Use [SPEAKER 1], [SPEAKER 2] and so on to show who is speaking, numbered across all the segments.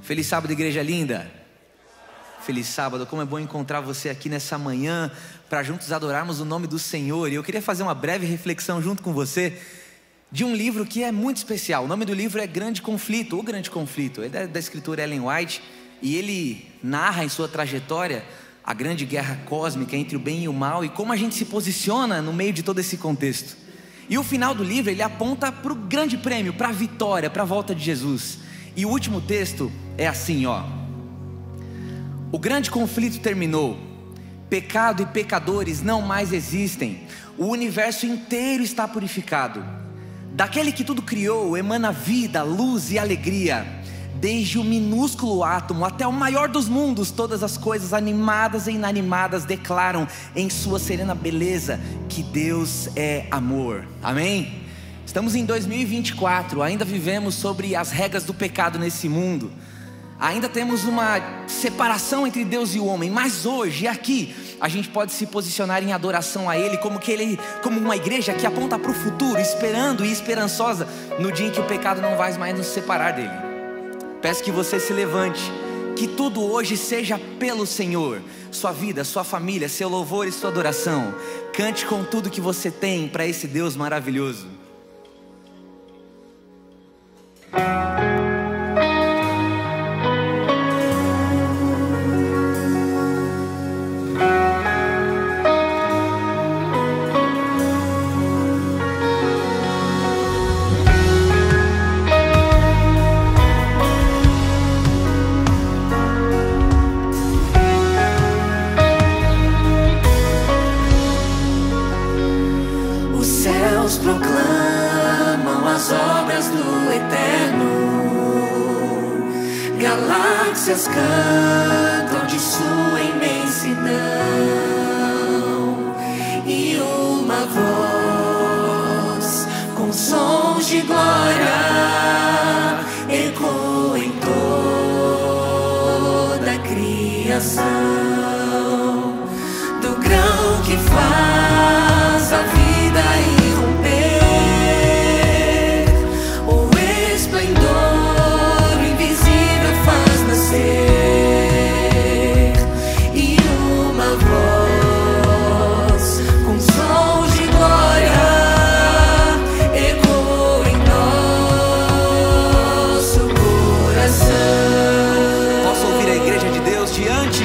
[SPEAKER 1] Feliz sábado, igreja linda. Feliz sábado, como é bom encontrar você aqui nessa manhã para juntos adorarmos o nome do Senhor. E eu queria fazer uma breve reflexão junto com você de um livro que é muito especial. O nome do livro é Grande Conflito, O Grande Conflito. Ele é da escritora Ellen White e ele narra em sua trajetória a grande guerra cósmica entre o bem e o mal e como a gente se posiciona no meio de todo esse contexto. E o final do livro ele aponta para o grande prêmio, para a vitória, para a volta de Jesus. E o último texto é assim, ó: o grande conflito terminou, pecado e pecadores não mais existem, o universo inteiro está purificado. Daquele que tudo criou emana vida, luz e alegria. Desde o minúsculo átomo até o maior dos mundos, todas as coisas animadas e inanimadas declaram em sua serena beleza que Deus é amor. Amém? Estamos em 2024, ainda vivemos sobre as regras do pecado nesse mundo. Ainda temos uma separação entre Deus e o homem, mas hoje, aqui, a gente pode se posicionar em adoração a Ele, como uma igreja que aponta para o futuro, esperando e esperançosa no dia em que o pecado não vai mais nos separar dele. Peço que você se levante, que tudo hoje seja pelo Senhor, sua vida, sua família, seu louvor e sua adoração. Cante com tudo que você tem para esse Deus maravilhoso.
[SPEAKER 2] Proclamam as obras do Eterno, galáxias cantam de sua imensidão, e uma voz com sons de glória ecoa em toda a criação, do grão que faz a vida irromper, o esplendor invisível faz nascer, e uma voz com sons de glória ecoa em nosso coração.
[SPEAKER 1] Posso ouvir a igreja de Deus diante?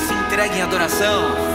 [SPEAKER 1] Se entregue em adoração.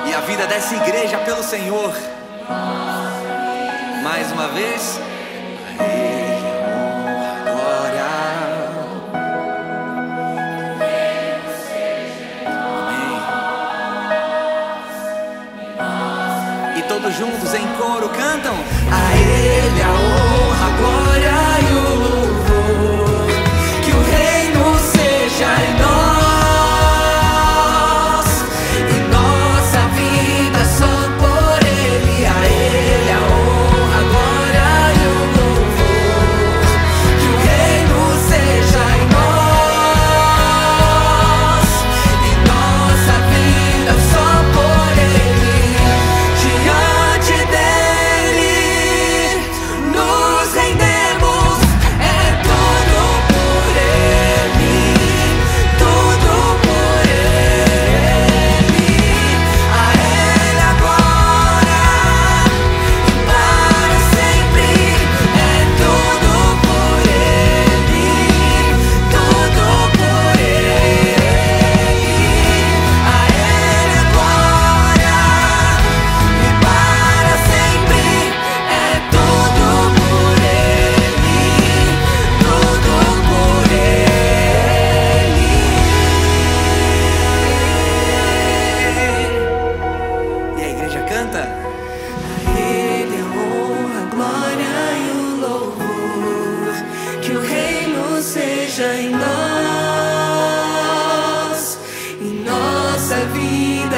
[SPEAKER 1] E a vida dessa igreja pelo Senhor. Mais uma vez. A Ele a glória. Amém. E todos juntos em coro cantam: a Ele a honra, a glória e o louvor. Que o reino seja em nós. Nossa vida só por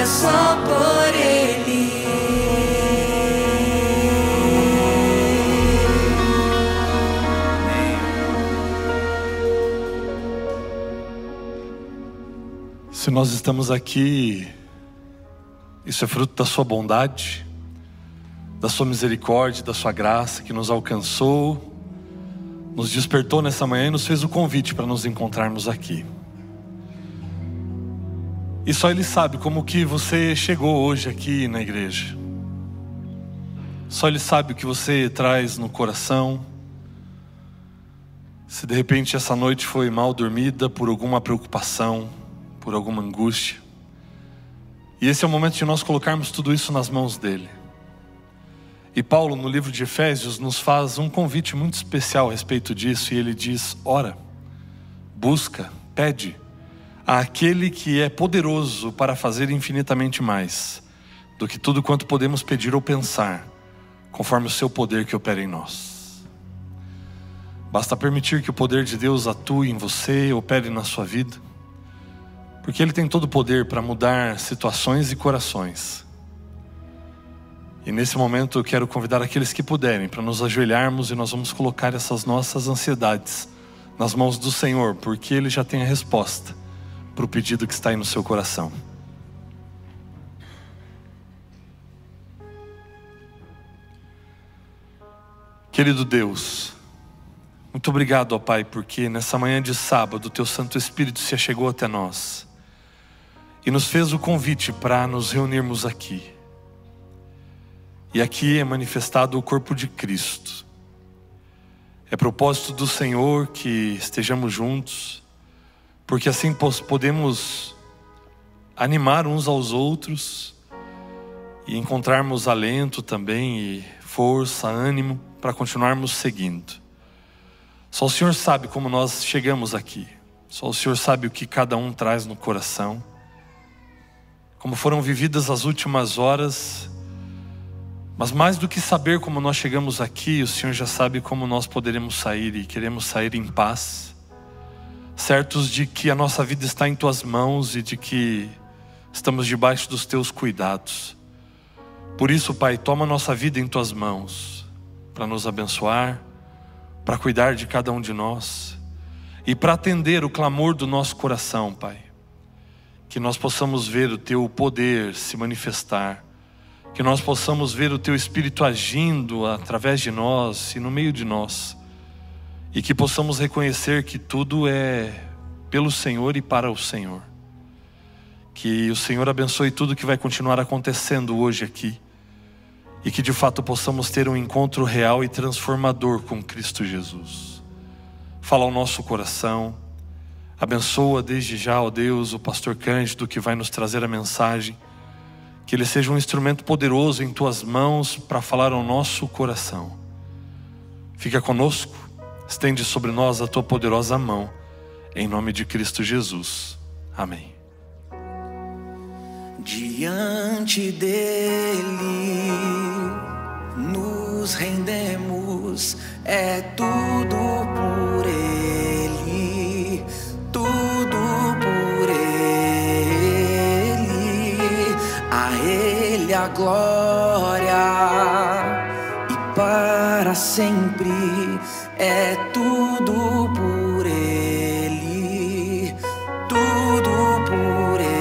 [SPEAKER 2] é só por Ele.
[SPEAKER 3] Se nós estamos aqui, isso é fruto da sua bondade, da sua misericórdia, da sua graça que nos alcançou, nos despertou nessa manhã e nos fez o convite para nos encontrarmos aqui. E só Ele sabe como que você chegou hoje aqui na igreja. Só Ele sabe o que você traz no coração. Se de repente essa noite foi mal dormida por alguma preocupação, por alguma angústia. E esse é o momento de nós colocarmos tudo isso nas mãos dEle. E Paulo, no livro de Efésios, nos faz um convite muito especial a respeito disso. E ele diz: ora, busca, pede àquele que é poderoso para fazer infinitamente mais do que tudo quanto podemos pedir ou pensar, conforme o seu poder que opera em nós. Basta permitir que o poder de Deus atue em você, opere na sua vida, porque Ele tem todo o poder para mudar situações e corações. E nesse momento eu quero convidar aqueles que puderem para nos ajoelharmos, e nós vamos colocar essas nossas ansiedades nas mãos do Senhor, porque Ele já tem a resposta para o pedido que está aí no seu coração. Querido Deus, muito obrigado, ó Pai, porque nessa manhã de sábado o Teu Santo Espírito se achegou até nós e nos fez o convite para nos reunirmos aqui. E aqui é manifestado o corpo de Cristo. É propósito do Senhor que estejamos juntos, porque assim podemos animar uns aos outros e encontrarmos alento também, e força, ânimo para continuarmos seguindo. Só o Senhor sabe como nós chegamos aqui. Só o Senhor sabe o que cada um traz no coração, como foram vividas as últimas horas. Mas mais do que saber como nós chegamos aqui, o Senhor já sabe como nós poderemos sair, e queremos sair em paz, certos de que a nossa vida está em Tuas mãos e de que estamos debaixo dos Teus cuidados. Por isso, Pai, toma a nossa vida em Tuas mãos, para nos abençoar, para cuidar de cada um de nós e para atender o clamor do nosso coração, Pai. Que nós possamos ver o Teu poder se manifestar, que nós possamos ver o Teu Espírito agindo através de nós e no meio de nós, e que possamos reconhecer que tudo é pelo Senhor e para o Senhor. Que o Senhor abençoe tudo que vai continuar acontecendo hoje aqui, e que de fato possamos ter um encontro real e transformador com Cristo Jesus. Fala ao nosso coração, abençoa desde já, ó Deus, o pastor Cândido, que vai nos trazer a mensagem. Que ele seja um instrumento poderoso em Tuas mãos para falar ao nosso coração. Fica conosco, estende sobre nós a Tua poderosa mão, em nome de Cristo Jesus. Amém.
[SPEAKER 1] Diante dele nos rendemos, é tudo por Ele, tudo por Ele, a Ele a glória e para sempre, é tudo por Ele, tudo por Ele.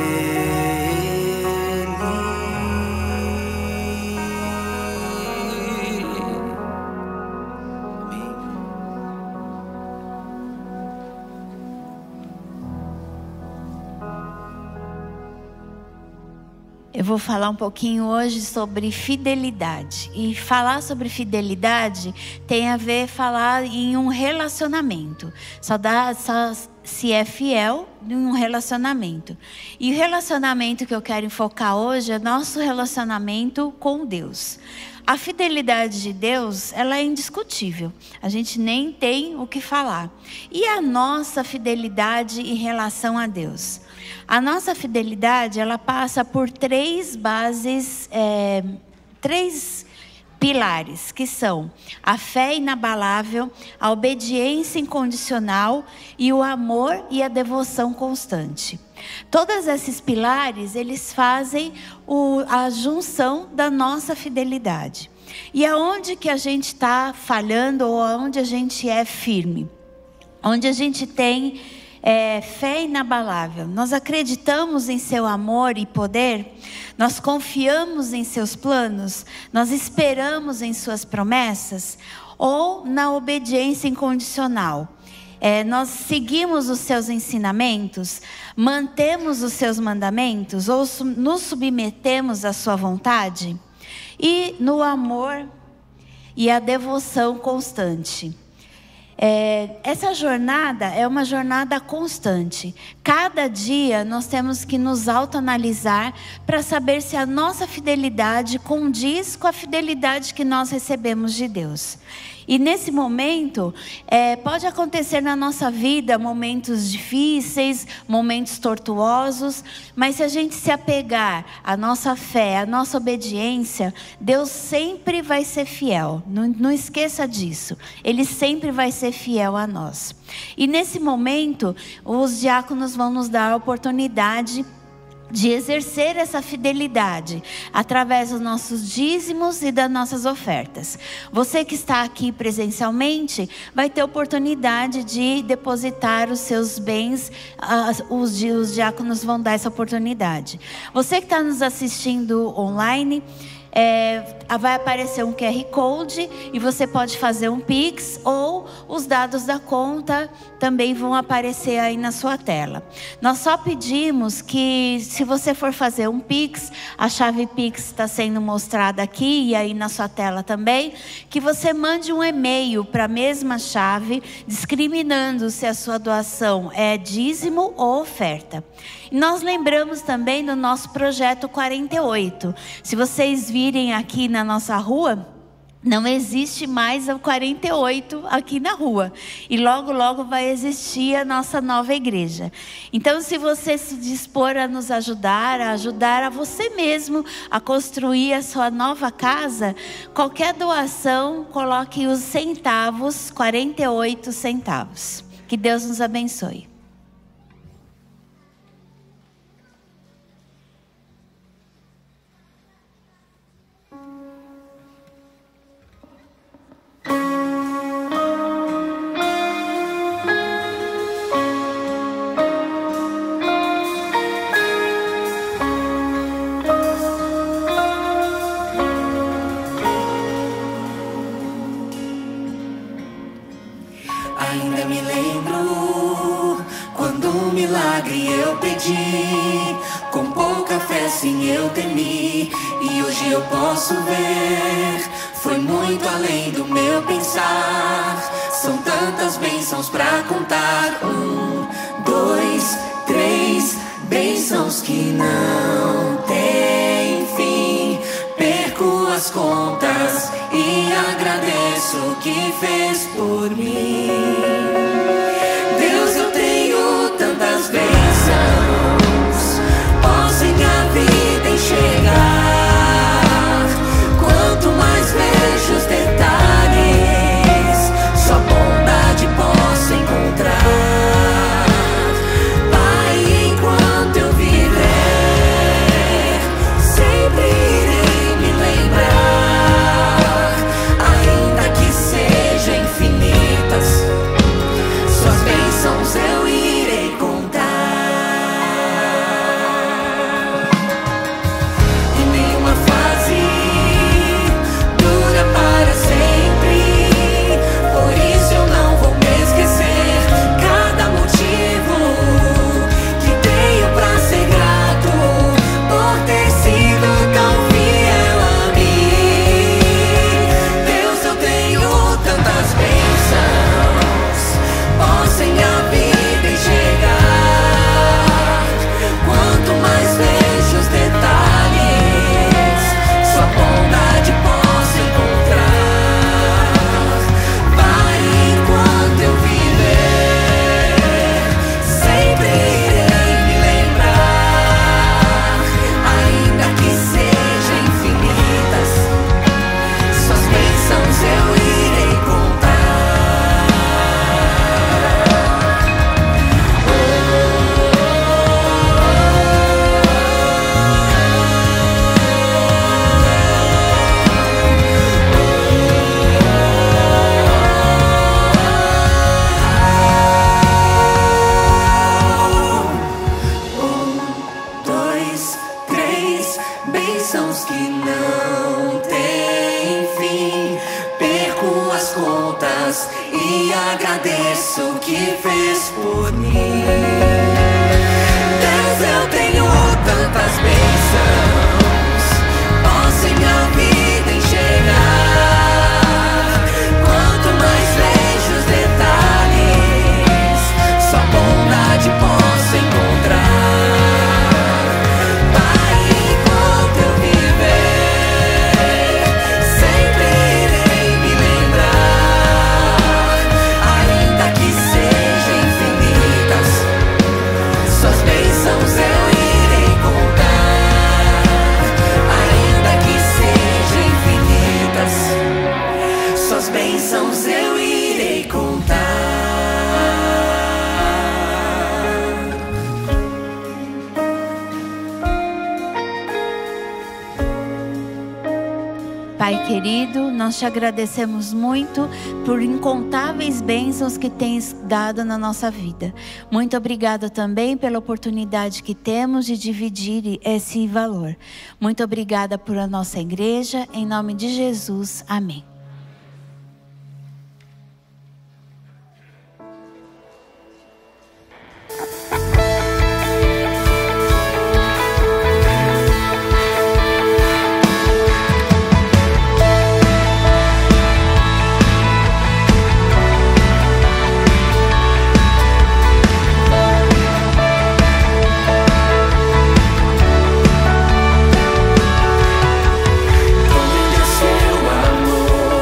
[SPEAKER 4] Eu vou falar um pouquinho hoje sobre fidelidade. E falar sobre fidelidade tem a ver falar em um relacionamento. Só se é fiel em um relacionamento. E o relacionamento que eu quero enfocar hoje é nosso relacionamento com Deus. A fidelidade de Deus, ela é indiscutível. A gente nem tem o que falar. E a nossa fidelidade em relação a Deus? A nossa fidelidade, ela passa por três bases, três pilares, que são a fé inabalável, a obediência incondicional e o amor e a devoção constante. Todos esses pilares, eles fazem a junção da nossa fidelidade. E aonde que a gente está falhando ou aonde a gente é firme? Onde a gente tem fé inabalável. Nós acreditamos em seu amor e poder, nós confiamos em seus planos, nós esperamos em suas promessas, ou na obediência incondicional. Nós seguimos os seus ensinamentos, mantemos os seus mandamentos, ou nos submetemos à sua vontade, e no amor e a devoção constante. Essa jornada é uma jornada constante. Cada dia nós temos que nos autoanalisar para saber se a nossa fidelidade condiz com a fidelidade que nós recebemos de Deus. E nesse momento, pode acontecer na nossa vida momentos difíceis, momentos tortuosos, mas se a gente se apegar à nossa fé, à nossa obediência, Deus sempre vai ser fiel. Não esqueça disso. Ele sempre vai ser fiel a nós. E nesse momento, os diáconos vão nos dar a oportunidade de exercer essa fidelidade através dos nossos dízimos e das nossas ofertas. Você que está aqui presencialmente vai ter oportunidade de depositar os seus bens, os diáconos vão dar essa oportunidade. Você que está nos assistindo online, vai aparecer um QR Code e você pode fazer um Pix, ou os dados da conta também vão aparecer aí na sua tela. Nós só pedimos que, se você for fazer um Pix, a chave Pix está sendo mostrada aqui e aí na sua tela também, que você mande um e-mail para a mesma chave, discriminando se a sua doação é dízimo ou oferta. E nós lembramos também do nosso projeto 48. Se vocês virem aqui na nossa rua, não existe mais o 48 aqui na rua. E logo, logo vai existir a nossa nova igreja. Então, se você se dispor a nos ajudar, a você mesmo a construir a sua nova casa, qualquer doação, coloque os centavos, 48 centavos. Que Deus nos abençoe.
[SPEAKER 2] Ainda me lembro quando um milagre eu pedi, com pouca fé sim eu temi, e hoje eu posso ver, foi muito além do meu pensar. São tantas bênçãos pra contar, 1, 2, 3, bênçãos que não tem fim. Perco as contas e agradeço o que fez por mim. Deus, eu tenho tantas bênçãos, posso em minha vida enxergar. Quanto mais vejo os detalhes, só bondade posso encontrar. Pai, enquanto eu viver, sempre irei me lembrar, ainda que sejam infinitas
[SPEAKER 4] Pai querido, nós te agradecemos muito por incontáveis bênçãos que tens dado na nossa vida. Muito obrigada também pela oportunidade que temos de dividir esse valor. Muito obrigada por a nossa igreja, em nome de Jesus, amém.
[SPEAKER 2] Tão grande é seu amor.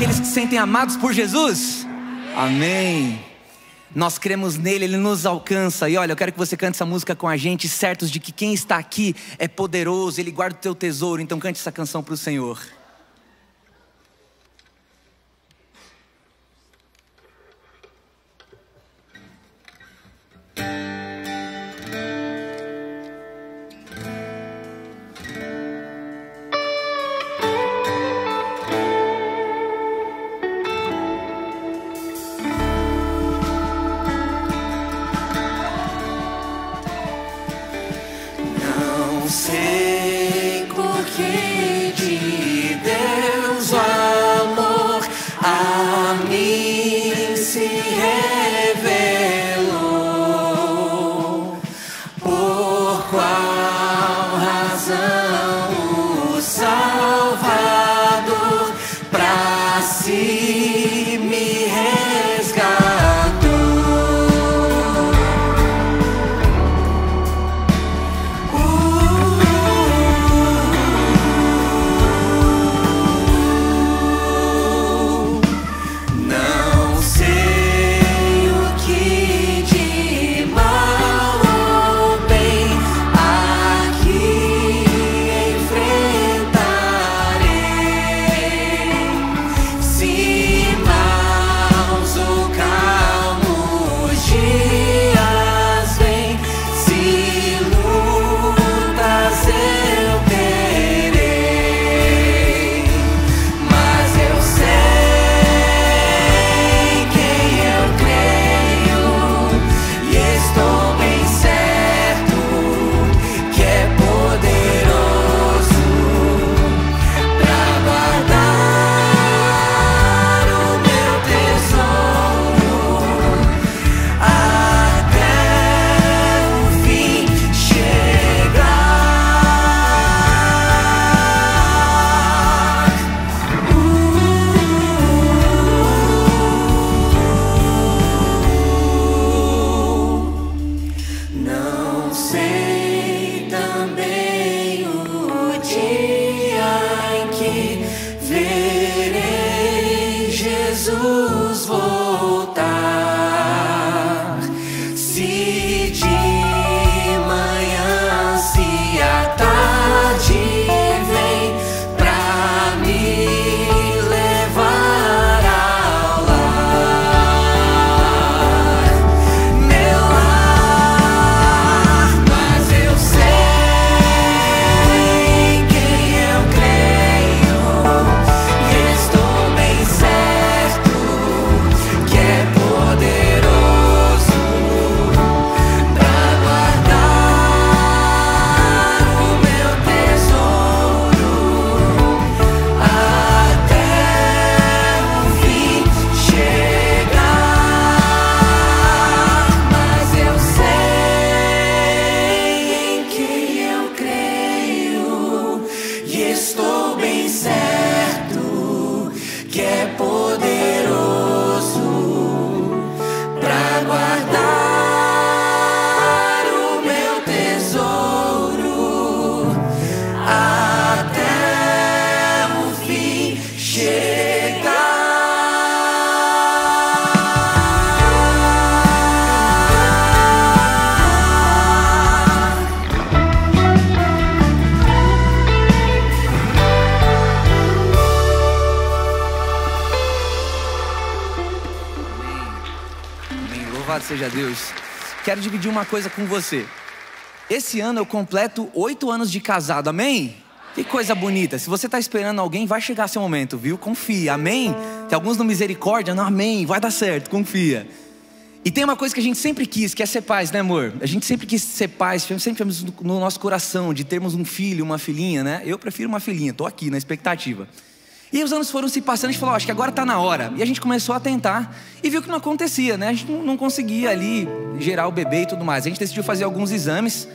[SPEAKER 1] aqueles que se sentem amados por Jesus? Amém. Nós cremos nele, ele nos alcança. E olha, eu quero que você cante essa música com a gente, certos de que quem está aqui é poderoso, ele guarda o teu tesouro. Então cante essa canção para o Senhor.
[SPEAKER 2] Sei porque de Deus o amor a mim se revelou. Por qual razão o Salvador pra si me resgatou. Jesus voltar, se de manhã, se à tarde vem pra me levar ao lar, meu lar, mas eu sei em quem eu creio e estou bem certo que é poderoso pra guardar o meu tesouro até o fim chegar. Mas eu sei em quem eu creio e estou bem certo que é poderoso pra guardar o meu tesouro até o fim chegar.
[SPEAKER 1] Amém. Louvado seja Deus. Quero dividir uma coisa com você. Esse ano eu completo 8 anos de casado, amém? Que coisa bonita. Se você está esperando alguém, vai chegar seu momento, viu? Confia, amém? Tem alguns no misericórdia, não, amém, vai dar certo, confia. E tem uma coisa que a gente sempre quis, que é ser pais, né, amor? A gente sempre quis ser pais, sempre tivemos no nosso coração de termos um filho, uma filhinha, né? Eu prefiro uma filhinha, tô aqui na expectativa. E aí os anos foram se passando, a gente falou, acho que agora tá na hora. E a gente começou a tentar e viu que não acontecia, né? A gente não conseguia ali gerar o bebê e tudo mais. A gente decidiu fazer alguns exames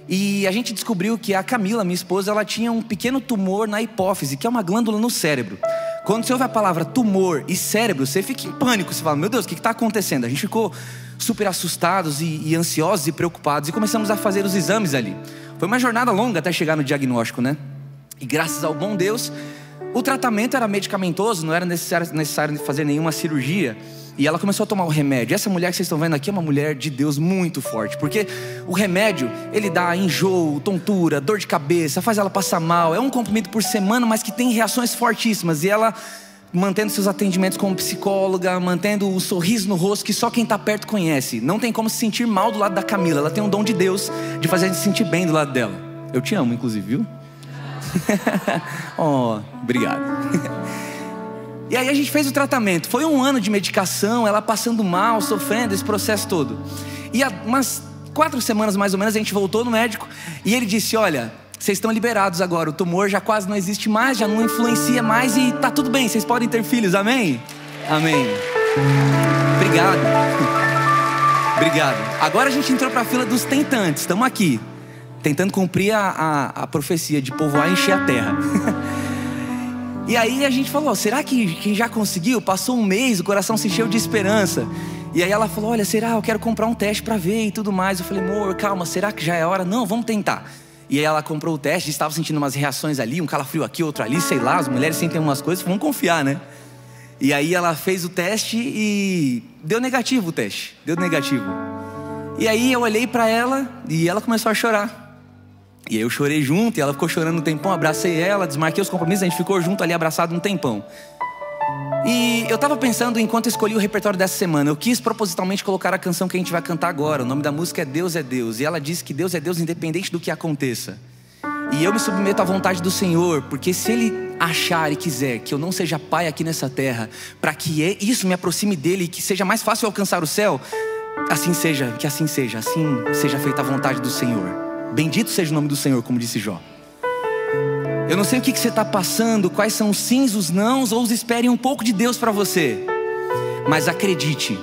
[SPEAKER 1] e a gente descobriu que a Camila, minha esposa, ela tinha um pequeno tumor na hipófise, que é uma glândula no cérebro. Quando você ouve a palavra tumor e cérebro, você fica em pânico, você fala, meu Deus, o que está acontecendo? A gente ficou super assustados e ansiosos e preocupados e começamos a fazer os exames ali. Foi uma jornada longa até chegar no diagnóstico, né? E graças ao bom Deus, O tratamento era medicamentoso, não era necessário fazer nenhuma cirurgia. E ela começou a tomar o remédio. Essa mulher que vocês estão vendo aqui é uma mulher de Deus muito forte, porque o remédio, ele dá enjoo, tontura, dor de cabeça, faz ela passar mal. É um comprimido por semana, mas que tem reações fortíssimas. E ela, mantendo seus atendimentos como psicóloga, mantendo o sorriso no rosto que só quem está perto conhece. Não tem como se sentir mal do lado da Camila. Ela tem um dom de Deus de fazer a gente se sentir bem do lado dela. Eu te amo, inclusive, viu? Oh, obrigado. E aí a gente fez o tratamento. Foi 1 ano de medicação, ela passando mal, sofrendo, esse processo todo. E há umas 4 semanas mais ou menos a gente voltou no médico e ele disse: olha, vocês estão liberados agora, o tumor já quase não existe mais, já não influencia mais e tá tudo bem, vocês podem ter filhos, amém? Amém. Obrigado. Obrigado. Agora a gente entrou para a fila dos tentantes, estamos aqui, tentando cumprir a profecia de povoar e encher a terra. E aí a gente falou: será que já conseguiu? Passou 1 mês, o coração se encheu de esperança. E aí ela falou: olha, será? Eu quero comprar um teste para ver e tudo mais. Eu falei: amor, calma, será que já é hora? Não, vamos tentar. E aí ela comprou o teste, estava sentindo umas reações ali, um calafrio aqui, outro ali, sei lá, as mulheres sentem umas coisas, vamos confiar, né? E aí ela fez o teste e deu negativo o teste, deu negativo. E aí eu olhei para ela e ela começou a chorar. E aí eu chorei junto e ela ficou chorando um tempão, abracei ela, desmarquei os compromissos, a gente ficou junto ali abraçado um tempão. E eu estava pensando, enquanto eu escolhi o repertório dessa semana, eu quis propositalmente colocar a canção que a gente vai cantar agora. O nome da música é Deus é Deus. E ela diz que Deus é Deus independente do que aconteça. E eu me submeto à vontade do Senhor, porque se Ele achar e quiser que eu não seja pai aqui nessa terra, para que isso me aproxime dEle e que seja mais fácil alcançar o céu, assim seja, que assim seja feita a vontade do Senhor. Bendito seja o nome do Senhor, como disse Jó. Eu não sei o que você está passando, quais são os sims, os nãos, ou os esperem um pouco de Deus para você. Mas acredite,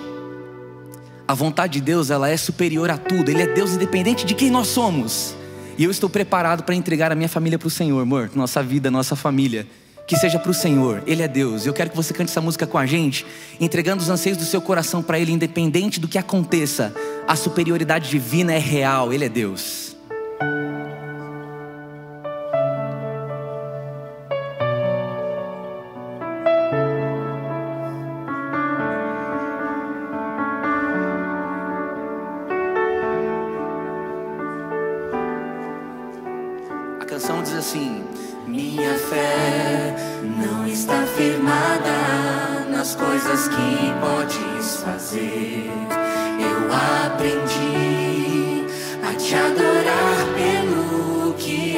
[SPEAKER 1] a vontade de Deus, ela é superior a tudo. Ele é Deus independente de quem nós somos. E eu estou preparado para entregar a minha família para o Senhor, amor. Nossa vida, nossa família, que seja para o Senhor. Ele é Deus. Eu quero que você cante essa música com a gente, entregando os anseios do seu coração para Ele, independente do que aconteça. A superioridade divina é real, Ele é Deus. A canção diz assim:
[SPEAKER 2] minha fé não está firmada nas coisas que podes fazer. Eu aprendi a te adorar pelo que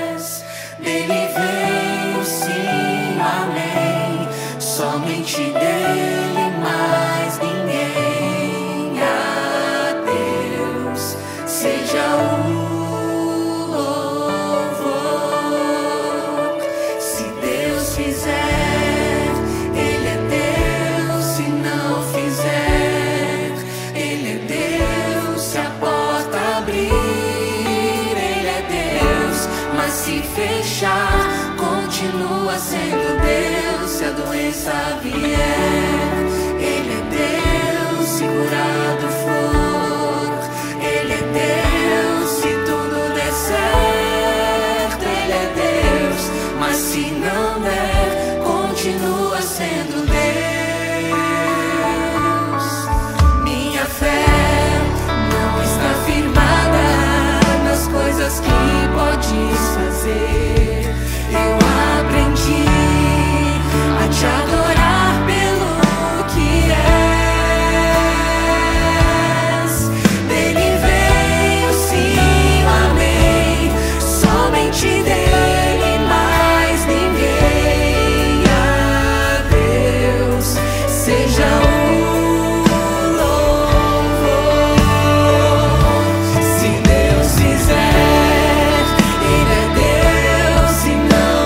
[SPEAKER 2] és. Dele veio sim, amém. Somente dele, mais ninguém. A Deus seja o fechar, continua sendo Deus. Se a doença vier, Ele é Deus. Se curado for, Ele é Deus. Se tudo der certo, Ele é Deus. Mas se não der, continua sendo Deus. Minha fé não está firmada nas coisas que podes fazer. Eu aprendi a te adorar pelo que és. Dele veio sim, amém. Somente dele, mais ninguém. A Deus seja o louvor. Se Deus fizer, Ele é Deus. Se não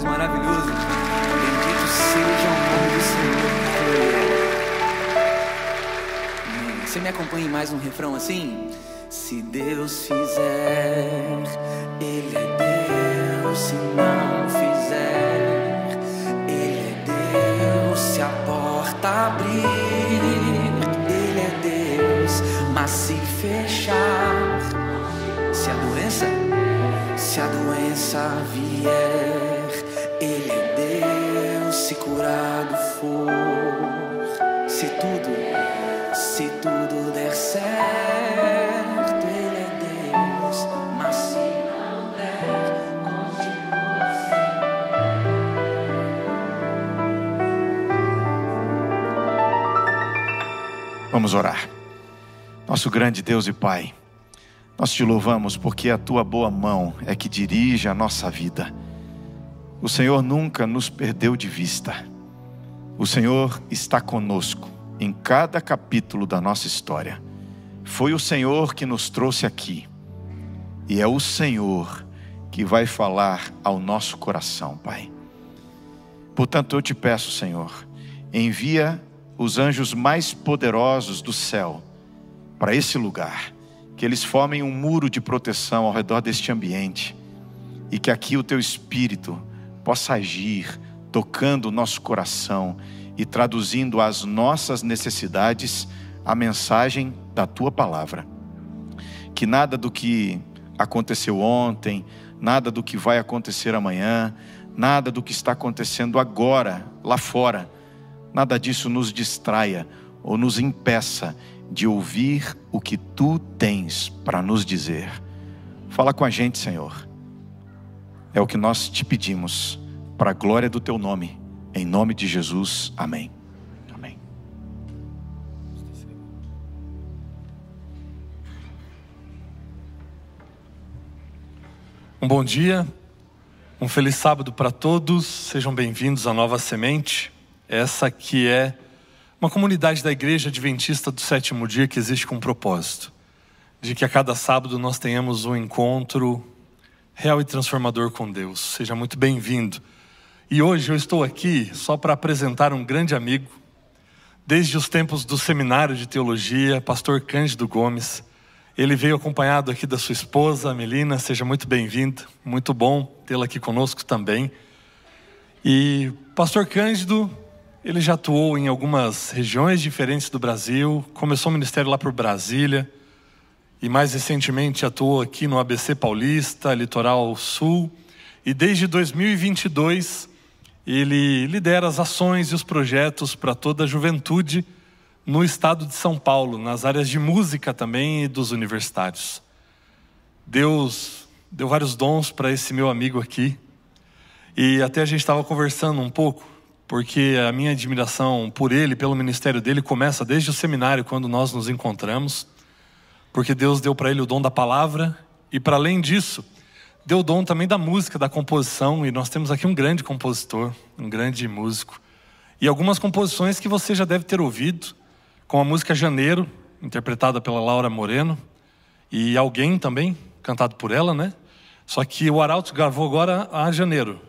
[SPEAKER 1] maravilhoso. Bendito seja o nome do Senhor. Você me acompanha em mais um refrão assim? Se Deus fizer, Ele é Deus. Se não fizer, Ele é Deus. Se a porta abrir, Ele é Deus. Mas se fechar, se a doença vier, Ele é Deus. Se curado for, se tudo der certo, Ele é Deus. Mas se não der, continua
[SPEAKER 5] assim. Vamos orar. Nosso grande Deus e Pai, nós te louvamos porque a tua boa mão é que dirige a nossa vida. O Senhor nunca nos perdeu de vista. O Senhor está conosco em cada capítulo da nossa história. Foi o Senhor que nos trouxe aqui. E é o Senhor que vai falar ao nosso coração, Pai. Portanto, eu te peço, Senhor, envia os anjos mais poderosos do céu para esse lugar, que eles formem um muro de proteção ao redor deste ambiente, e que aqui o teu Espírito possa agir, tocando o nosso coração e traduzindo às nossas necessidades a mensagem da tua palavra. Que nada do que aconteceu ontem, nada do que vai acontecer amanhã, nada do que está acontecendo agora, lá fora, nada disso nos distraia ou nos impeça de ouvir o que tu tens para nos dizer. Fala com a gente, Senhor. É o que nós te pedimos, para a glória do teu nome, em nome de Jesus, amém. Amém.
[SPEAKER 3] Um bom dia, um feliz sábado para todos. Sejam bem-vindos à Nova Semente. Essa que é uma comunidade da Igreja Adventista do Sétimo Dia que existe com um propósito, de que a cada sábado nós tenhamos um encontro real e transformador com Deus. Seja muito bem-vindo. E hoje eu estou aqui só para apresentar um grande amigo, desde os tempos do seminário de teologia, pastor Cândido Gomes. Ele veio acompanhado aqui da sua esposa, Melina. Seja muito bem-vindo, muito bom tê-la aqui conosco também. E pastor Cândido, ele já atuou em algumas regiões diferentes do Brasil, começou o ministério lá por Brasília, e mais recentemente atuou aqui no ABC Paulista, Litoral Sul, e desde 2022 ele lidera as ações e os projetos para toda a juventude no estado de São Paulo, nas áreas de música também e dos universitários. Deus deu vários dons para esse meu amigo aqui, e até a gente estava conversando um pouco, porque a minha admiração por ele, pelo ministério dele, começa desde o seminário, quando nós nos encontramos, porque Deus deu para ele o dom da palavra, e para além disso, deu o dom também da música, da composição, e nós temos aqui um grande compositor, um grande músico, e algumas composições que você já deve ter ouvido, com a música Janeiro, interpretada pela Laura Moreno, e Alguém também, cantado por ela, né? Só que o Arauto gravou agora a Janeiro,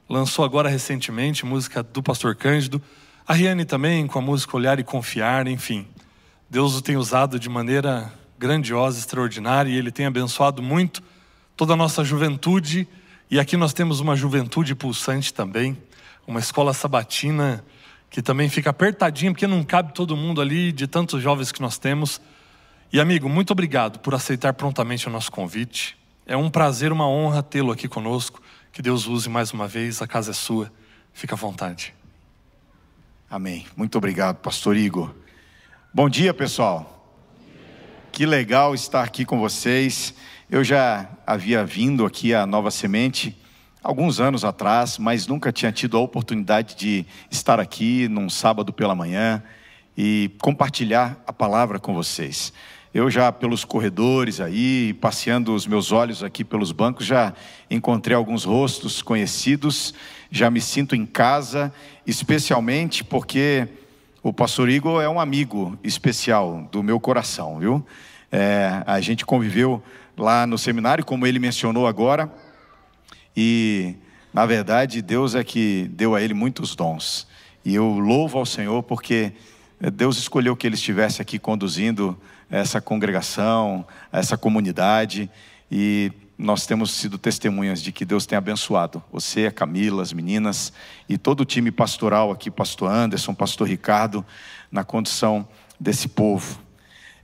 [SPEAKER 3] lançou agora recentemente música do pastor Cândido, a Riane também com a música Olhar e Confiar, enfim. Deus o tem usado de maneira grandiosa, extraordinária, e Ele tem abençoado muito toda a nossa juventude, e aqui nós temos uma juventude pulsante também, uma escola sabatina que também fica apertadinha, porque não cabe todo mundo ali, de tantos jovens que nós temos. E amigo, muito obrigado por aceitar prontamente o nosso convite. É um prazer, uma honra tê-lo aqui conosco. Que Deus use mais uma vez, a casa é sua. Fica à vontade.
[SPEAKER 5] Amém. Muito obrigado, pastor Igor. Bom dia, pessoal. Que legal estar aqui com vocês. Eu já havia vindo aqui à Nova Semente alguns anos atrás, mas nunca tinha tido a oportunidade de estar aqui num sábado pela manhã e compartilhar a palavra com vocês. Eu já pelos corredores aí, passeando os meus olhos aqui pelos bancos, já encontrei alguns rostos conhecidos, já me sinto em casa, especialmente porque o pastor Igor é um amigo especial do meu coração, viu? A gente conviveu lá no seminário, como ele mencionou agora, e Na verdade, Deus é que deu a ele muitos dons. E eu louvo ao Senhor porque Deus escolheu que ele estivesse aqui conduzindo essa congregação, essa comunidade. E nós temos sido testemunhas de que Deus tem abençoado você, a Camila, as meninas e todo o time pastoral aqui, pastor Anderson, pastor Ricardo, na condução desse povo.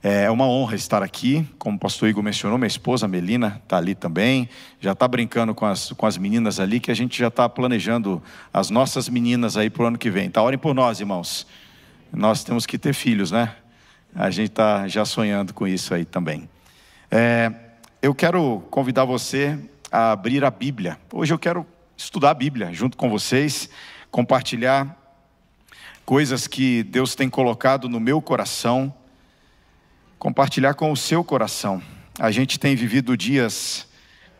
[SPEAKER 5] É uma honra estar aqui, como o pastor Igor mencionou, minha esposa Melina está ali também, já está brincando com as meninas ali, que a gente já está planejando as nossas meninas aí para o ano que vem. Tá, orem por nós, irmãos. Nós temos que ter filhos, né? A gente está já sonhando com isso aí também. Eu quero convidar você a abrir a Bíblia. Hoje eu quero estudar a Bíblia junto com vocês, compartilhar coisas que Deus tem colocado no meu coração, compartilhar com o seu coração. A gente tem vivido dias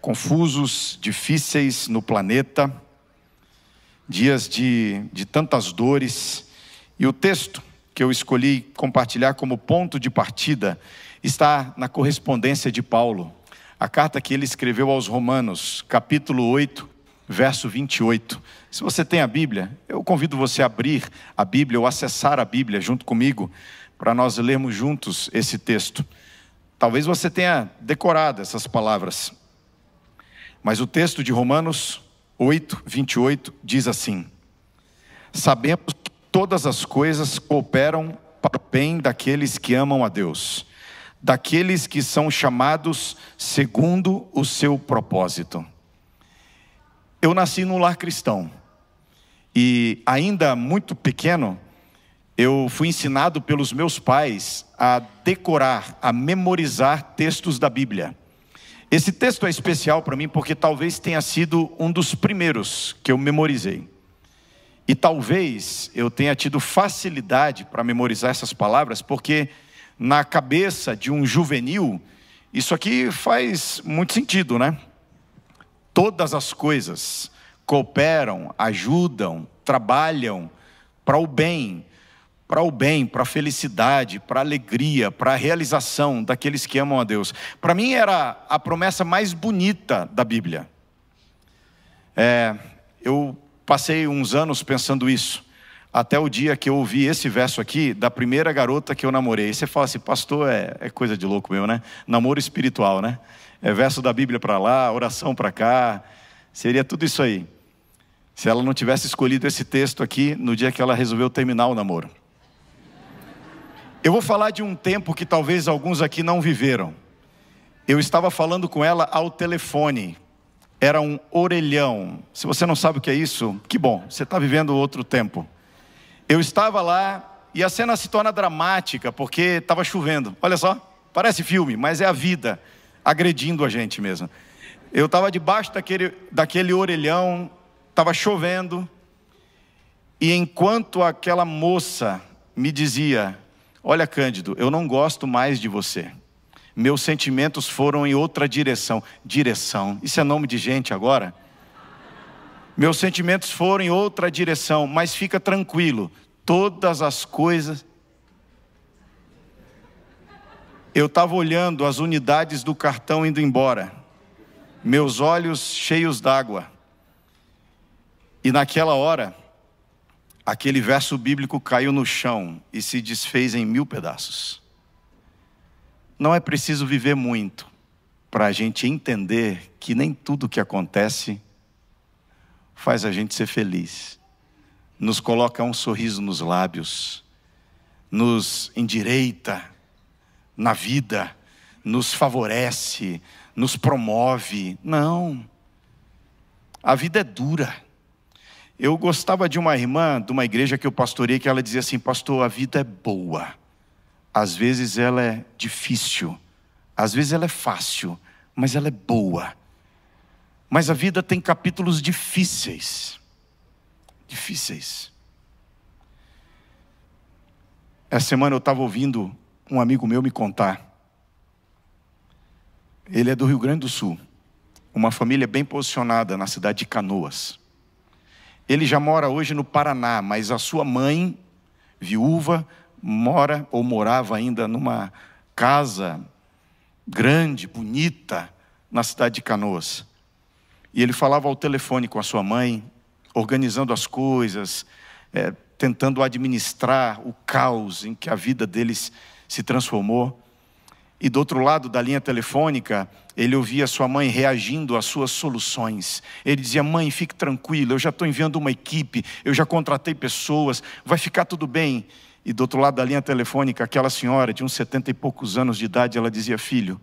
[SPEAKER 5] confusos, difíceis no planeta, dias de tantas dores, e o texto que eu escolhi compartilhar como ponto de partida está na correspondência de Paulo, a carta que ele escreveu aos Romanos, capítulo 8, verso 28. Se você tem a Bíblia, eu convido você a abrir a Bíblia ou acessar a Bíblia junto comigo, para nós lermos juntos esse texto. Talvez você tenha decorado essas palavras, mas o texto de Romanos 8, 28 diz assim: sabemos que todas as coisas cooperam para o bem daqueles que amam a Deus, daqueles que são chamados segundo o seu propósito. Eu nasci num lar cristão e ainda muito pequeno, eu fui ensinado pelos meus pais a decorar, a memorizar textos da Bíblia. Esse texto é especial para mim porque talvez tenha sido um dos primeiros que eu memorizei. E talvez eu tenha tido facilidade para memorizar essas palavras, porque na cabeça de um juvenil, isso aqui faz muito sentido, né? Todas as coisas cooperam, ajudam, trabalham para o bem, para a felicidade, para a alegria, para a realização daqueles que amam a Deus. Para mim era a promessa mais bonita da Bíblia. Eu passei uns anos pensando isso, até o dia que eu ouvi esse verso aqui, da primeira garota que eu namorei. E você fala assim, pastor, é coisa de louco mesmo, né? Namoro espiritual, né? É verso da Bíblia para lá, oração para cá, seria tudo isso aí. Se ela não tivesse escolhido esse texto aqui, no dia que ela resolveu terminar o namoro. Eu vou falar de um tempo que talvez alguns aqui não viveram. Eu estava falando com ela ao telefone. Era um orelhão. Se você não sabe o que é isso, que bom, você está vivendo outro tempo. Eu estava lá e a cena se torna dramática porque estava chovendo. Olha só, parece filme, mas é a vida agredindo a gente mesmo. Eu estava debaixo daquele orelhão, estava chovendo. E enquanto aquela moça me dizia: olha, Cândido, eu não gosto mais de você. Meus sentimentos foram em outra direção. Direção, isso é nome de gente agora? Meus sentimentos foram em outra direção, mas fica tranquilo. Todas as coisas... Eu estava olhando as unidades do cartão indo embora. Meus olhos cheios d'água. E naquela hora, aquele verso bíblico caiu no chão e se desfez em 1000 pedaços. Não é preciso viver muito para a gente entender que nem tudo que acontece faz a gente ser feliz. Nos coloca um sorriso nos lábios, nos endireita na vida, nos favorece, nos promove. Não. A vida é dura. Eu gostava de uma irmã de uma igreja que eu pastorei, que ela dizia assim: pastor, a vida é boa. Às vezes ela é difícil, às vezes ela é fácil, mas ela é boa. Mas a vida tem capítulos difíceis. Difíceis. Essa semana eu estava ouvindo um amigo meu me contar. Ele é do Rio Grande do Sul. Uma família bem posicionada na cidade de Canoas. Ele já mora hoje no Paraná, mas a sua mãe, viúva, mora ou morava ainda numa casa grande, bonita, na cidade de Canoas. E ele falava ao telefone com a sua mãe, organizando as coisas, tentando administrar o caos em que a vida deles se transformou. E do outro lado da linha telefônica, ele ouvia sua mãe reagindo às suas soluções. Ele dizia: mãe, fique tranquila, eu já estou enviando uma equipe, eu já contratei pessoas, vai ficar tudo bem. E do outro lado da linha telefônica, aquela senhora de uns 70 e poucos anos de idade, ela dizia: filho,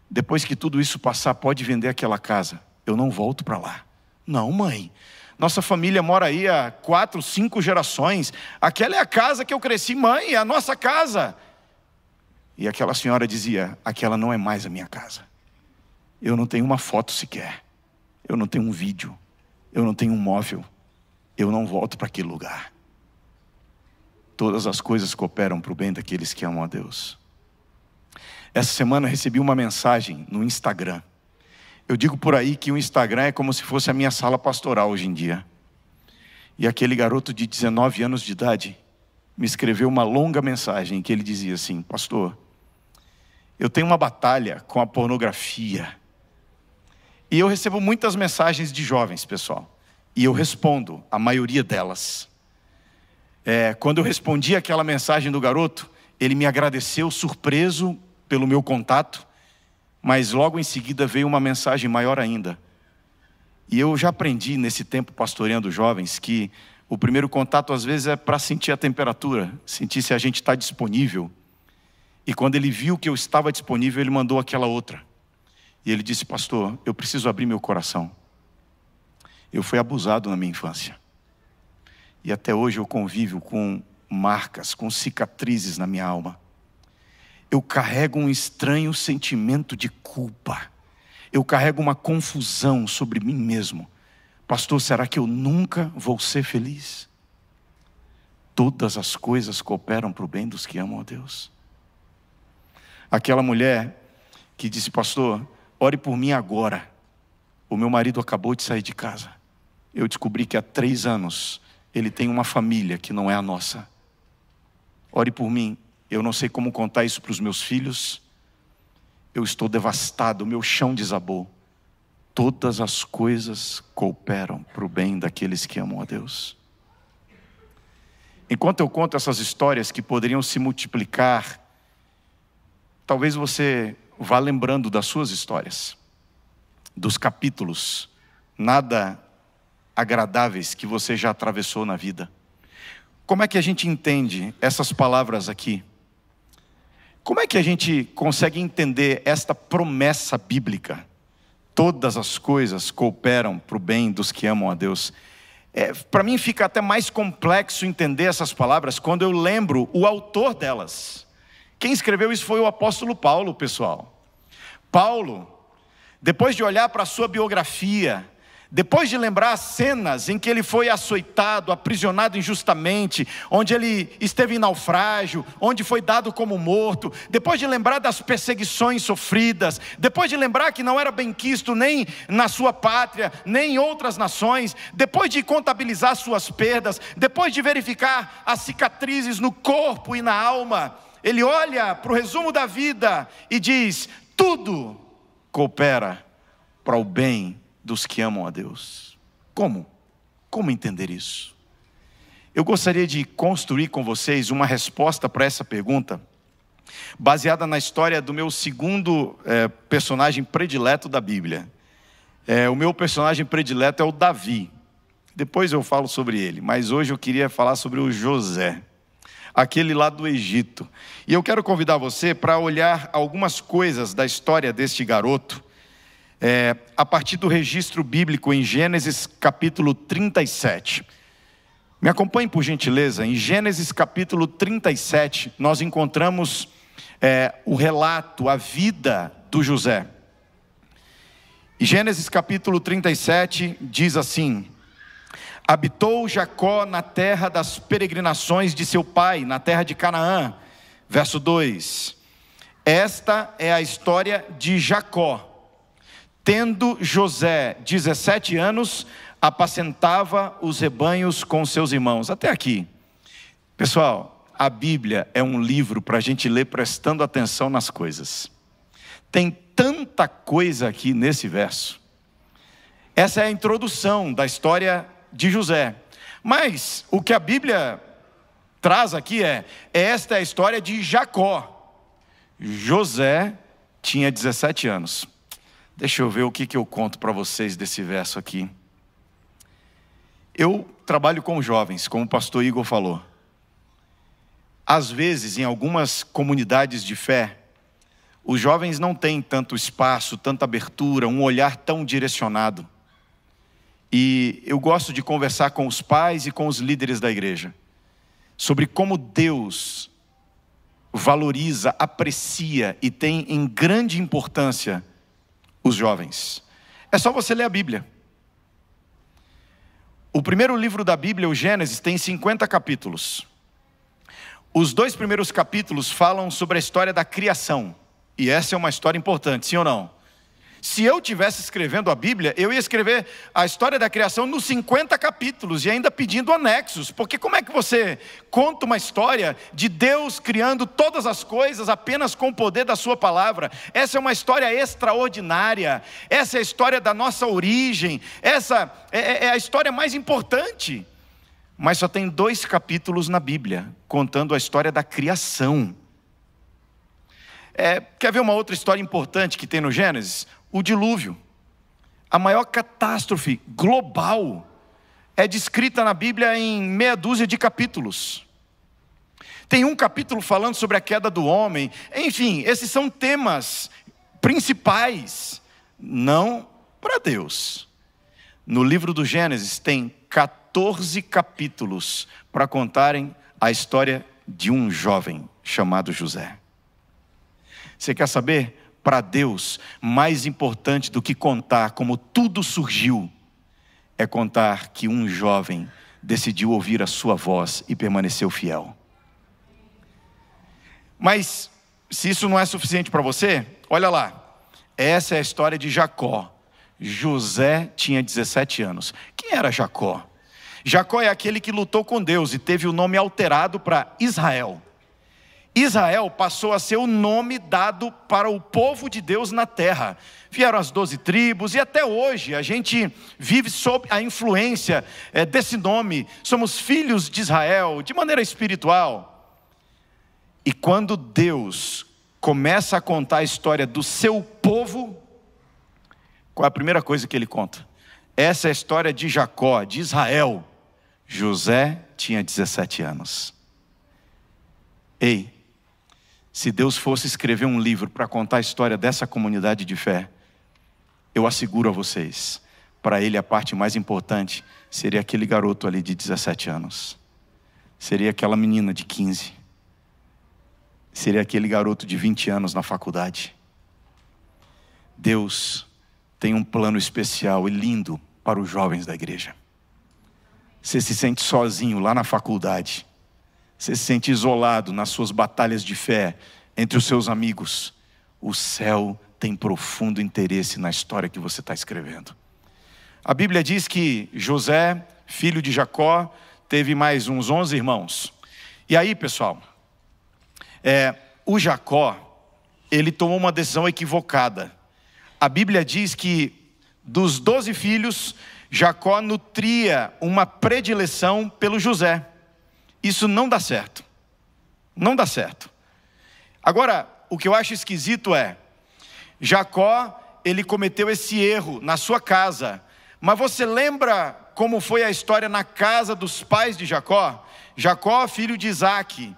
[SPEAKER 5] depois que tudo isso passar, pode vender aquela casa, eu não volto para lá. Não, mãe, nossa família mora aí há 4, 5 gerações, aquela é a casa que eu cresci, mãe, é a nossa casa. E aquela senhora dizia: aquela não é mais a minha casa. Eu não tenho uma foto sequer, eu não tenho um vídeo, eu não tenho um móvel, eu não volto para aquele lugar. Todas as coisas cooperam para o bem daqueles que amam a Deus. Essa semana eu recebi uma mensagem no Instagram. Eu digo por aí que o Instagram é como se fosse a minha sala pastoral hoje em dia. E aquele garoto de 19 anos de idade me escreveu uma longa mensagem que ele dizia assim: pastor, eu tenho uma batalha com a pornografia. E eu recebo muitas mensagens de jovens, pessoal. E eu respondo a maioria delas. Quando eu respondi aquela mensagem do garoto, ele me agradeceu, surpreso pelo meu contato. Mas logo em seguida veio uma mensagem maior ainda. E eu já aprendi nesse tempo pastoreando jovens que o primeiro contato às vezes é para sentir a temperatura, sentir se a gente está disponível. E quando ele viu que eu estava disponível, ele mandou aquela outra. E ele disse: pastor, eu preciso abrir meu coração. Eu fui abusado na minha infância. E até hoje eu convivo com marcas, com cicatrizes na minha alma. Eu carrego um estranho sentimento de culpa. Eu carrego uma confusão sobre mim mesmo. Pastor, será que eu nunca vou ser feliz? Todas as coisas cooperam para o bem dos que amam a Deus. Aquela mulher que disse: pastor, ore por mim agora. O meu marido acabou de sair de casa. Eu descobri que há 3 anos ele tem uma família que não é a nossa. Ore por mim. Eu não sei como contar isso para os meus filhos. Eu estou devastado, o meu chão desabou. Todas as coisas cooperam para o bem daqueles que amam a Deus. Enquanto eu conto essas histórias que poderiam se multiplicar, talvez você vá lembrando das suas histórias, dos capítulos nada agradáveis que você já atravessou na vida. Como é que a gente entende essas palavras aqui? Como é que a gente consegue entender esta promessa bíblica? Todas as coisas cooperam para o bem dos que amam a Deus. Para mim fica até mais complexo entender essas palavras quando eu lembro o autor delas. Quem escreveu isso foi o apóstolo Paulo, pessoal. Paulo, depois de olhar para a sua biografia, depois de lembrar as cenas em que ele foi açoitado, aprisionado injustamente, onde ele esteve em naufrágio, onde foi dado como morto, depois de lembrar das perseguições sofridas, depois de lembrar que não era bem quisto nem na sua pátria, nem em outras nações, depois de contabilizar suas perdas, depois de verificar as cicatrizes no corpo e na alma, ele olha para o resumo da vida e diz: tudo coopera para o bem dos que amam a Deus. Como? Como entender isso? Eu gostaria de construir com vocês uma resposta para essa pergunta, baseada na história do meu segundo personagem predileto da Bíblia. O meu personagem predileto é o Davi. Depois eu falo sobre ele, mas hoje eu queria falar sobre o José, aquele lá do Egito. E eu quero convidar você para olhar algumas coisas da história deste garoto, a partir do registro bíblico em Gênesis capítulo 37. Me acompanhe por gentileza. Em Gênesis capítulo 37 nós encontramos o relato, a vida do José. E Gênesis capítulo 37 diz assim: habitou Jacó na terra das peregrinações de seu pai, na terra de Canaã. Verso 2: esta é a história de Jacó. Tendo José 17 anos, apacentava os rebanhos com seus irmãos. Até aqui. Pessoal, a Bíblia é um livro para a gente ler prestando atenção nas coisas. Tem tanta coisa aqui nesse verso. Essa é a introdução da história de José. Mas o que a Bíblia traz aqui esta é a história de Jacó. José tinha 17 anos. Deixa eu ver o que eu conto para vocês desse verso aqui. Eu trabalho com jovens, como o pastor Igor falou. Às vezes, em algumas comunidades de fé, os jovens não têm tanto espaço, tanta abertura, um olhar tão direcionado. E eu gosto de conversar com os pais e com os líderes da igreja sobre como Deus valoriza, aprecia e tem em grande importância os jovens. É só você ler a Bíblia. O primeiro livro da Bíblia, o Gênesis, tem 50 capítulos. Os 2 primeiros capítulos falam sobre a história da criação. E essa é uma história importante, sim ou não? Se eu estivesse escrevendo a Bíblia, eu ia escrever a história da criação nos 50 capítulos e ainda pedindo anexos. Porque como é que você conta uma história de Deus criando todas as coisas apenas com o poder da sua palavra? Essa é uma história extraordinária. Essa é a história da nossa origem. Essa é a história mais importante. Mas só tem 2 capítulos na Bíblia contando a história da criação. Quer ver uma outra história importante que tem no Gênesis? O dilúvio. A maior catástrofe global é descrita na Bíblia em meia dúzia de capítulos. Tem um capítulo falando sobre a queda do homem. Enfim, esses são temas principais, não para Deus. No livro do Gênesis tem 14 capítulos para contarem a história de um jovem chamado José. Você quer saber? Para Deus, mais importante do que contar como tudo surgiu, é contar que um jovem decidiu ouvir a sua voz e permaneceu fiel. Mas, se isso não é suficiente para você, olha lá. Essa é a história de Jacó. José tinha 17 anos. Quem era Jacó? Jacó é aquele que lutou com Deus e teve o nome alterado para Israel. Israel passou a ser o nome dado para o povo de Deus na terra. Vieram as 12 tribos e até hoje a gente vive sob a influência desse nome. Somos filhos de Israel de maneira espiritual. E quando Deus começa a contar a história do seu povo, qual é a primeira coisa que ele conta? Essa é a história de Jacó, de Israel. José tinha 17 anos. Ei, se Deus fosse escrever um livro para contar a história dessa comunidade de fé, eu asseguro a vocês, para ele a parte mais importante seria aquele garoto ali de 17 anos. Seria aquela menina de 15. Seria aquele garoto de 20 anos na faculdade. Deus tem um plano especial e lindo para os jovens da igreja. Você se sente sozinho lá na faculdade. Você se sente isolado nas suas batalhas de fé, entre os seus amigos. O céu tem profundo interesse na história que você está escrevendo. A Bíblia diz que José, filho de Jacó, teve mais uns 11 irmãos. E aí, pessoal, o Jacó, ele tomou uma decisão equivocada. A Bíblia diz que dos 12 filhos, Jacó nutria uma predileção pelo José. Isso não dá certo. Não dá certo. Agora, o que eu acho esquisito Jacó, ele cometeu esse erro na sua casa. Mas você lembra como foi a história na casa dos pais de Jacó? Jacó, filho de Isaac,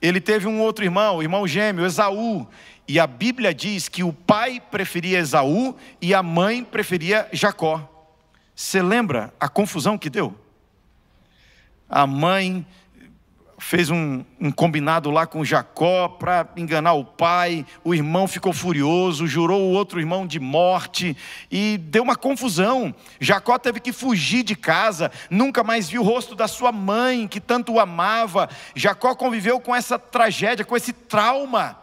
[SPEAKER 5] ele teve um outro irmão, o irmão gêmeo, Esaú. E a Bíblia diz que o pai preferia Esaú e a mãe preferia Jacó. Você lembra a confusão que deu? A mãe fez um combinado lá com Jacó para enganar o pai. O irmão ficou furioso, jurou o outro irmão de morte e deu uma confusão. Jacó teve que fugir de casa, nunca mais viu o rosto da sua mãe que tanto o amava. Jacó conviveu com essa tragédia, com esse trauma.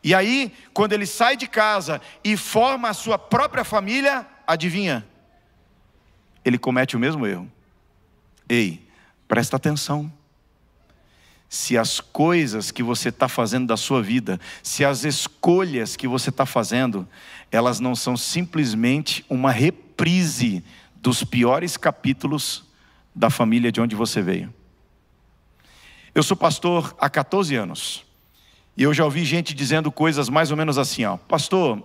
[SPEAKER 5] E aí, quando ele sai de casa e forma a sua própria família, adivinha? Ele comete o mesmo erro. Ei, presta atenção. Se as coisas que você está fazendo da sua vida, se as escolhas que você está fazendo, elas não são simplesmente uma reprise dos piores capítulos da família de onde você veio. Eu sou pastor há 14 anos. E eu já ouvi gente dizendo coisas mais ou menos assim, ó: pastor,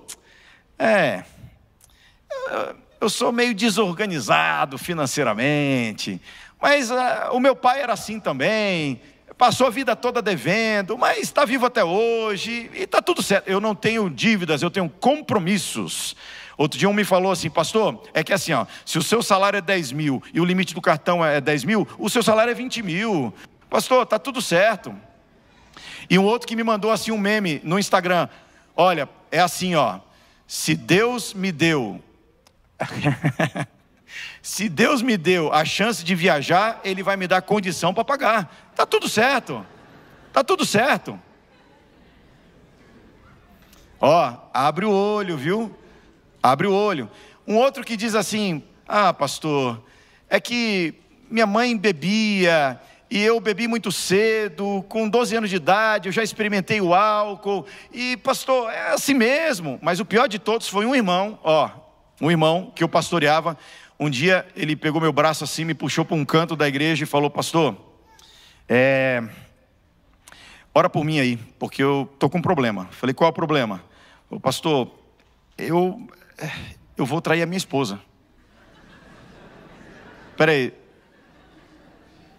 [SPEAKER 5] eu sou meio desorganizado financeiramente, mas o meu pai era assim também, passou a vida toda devendo, mas está vivo até hoje e está tudo certo. Eu não tenho dívidas, eu tenho compromissos. Outro dia um me falou assim: pastor, é que assim, ó, se o seu salário é 10 mil e o limite do cartão é 10 mil, o seu salário é 20 mil. Pastor, está tudo certo. E um outro que me mandou assim um meme no Instagram: olha, é assim, ó, se Deus me deu se Deus me deu a chance de viajar, Ele vai me dar condição para pagar. Está tudo certo. Está tudo certo. Ó, abre o olho, viu? Abre o olho. Um outro que diz assim: ah, pastor, é que minha mãe bebia e eu bebi muito cedo, com 12 anos de idade, eu já experimentei o álcool, e pastor, é assim mesmo. Mas o pior de todos foi um irmão, um irmão que eu pastoreava. Um dia ele pegou meu braço assim, me puxou para um canto da igreja e falou: pastor, ora por mim aí, porque eu estou com um problema. Falei: qual é o problema? Falei: pastor, eu vou trair a minha esposa. Espera aí,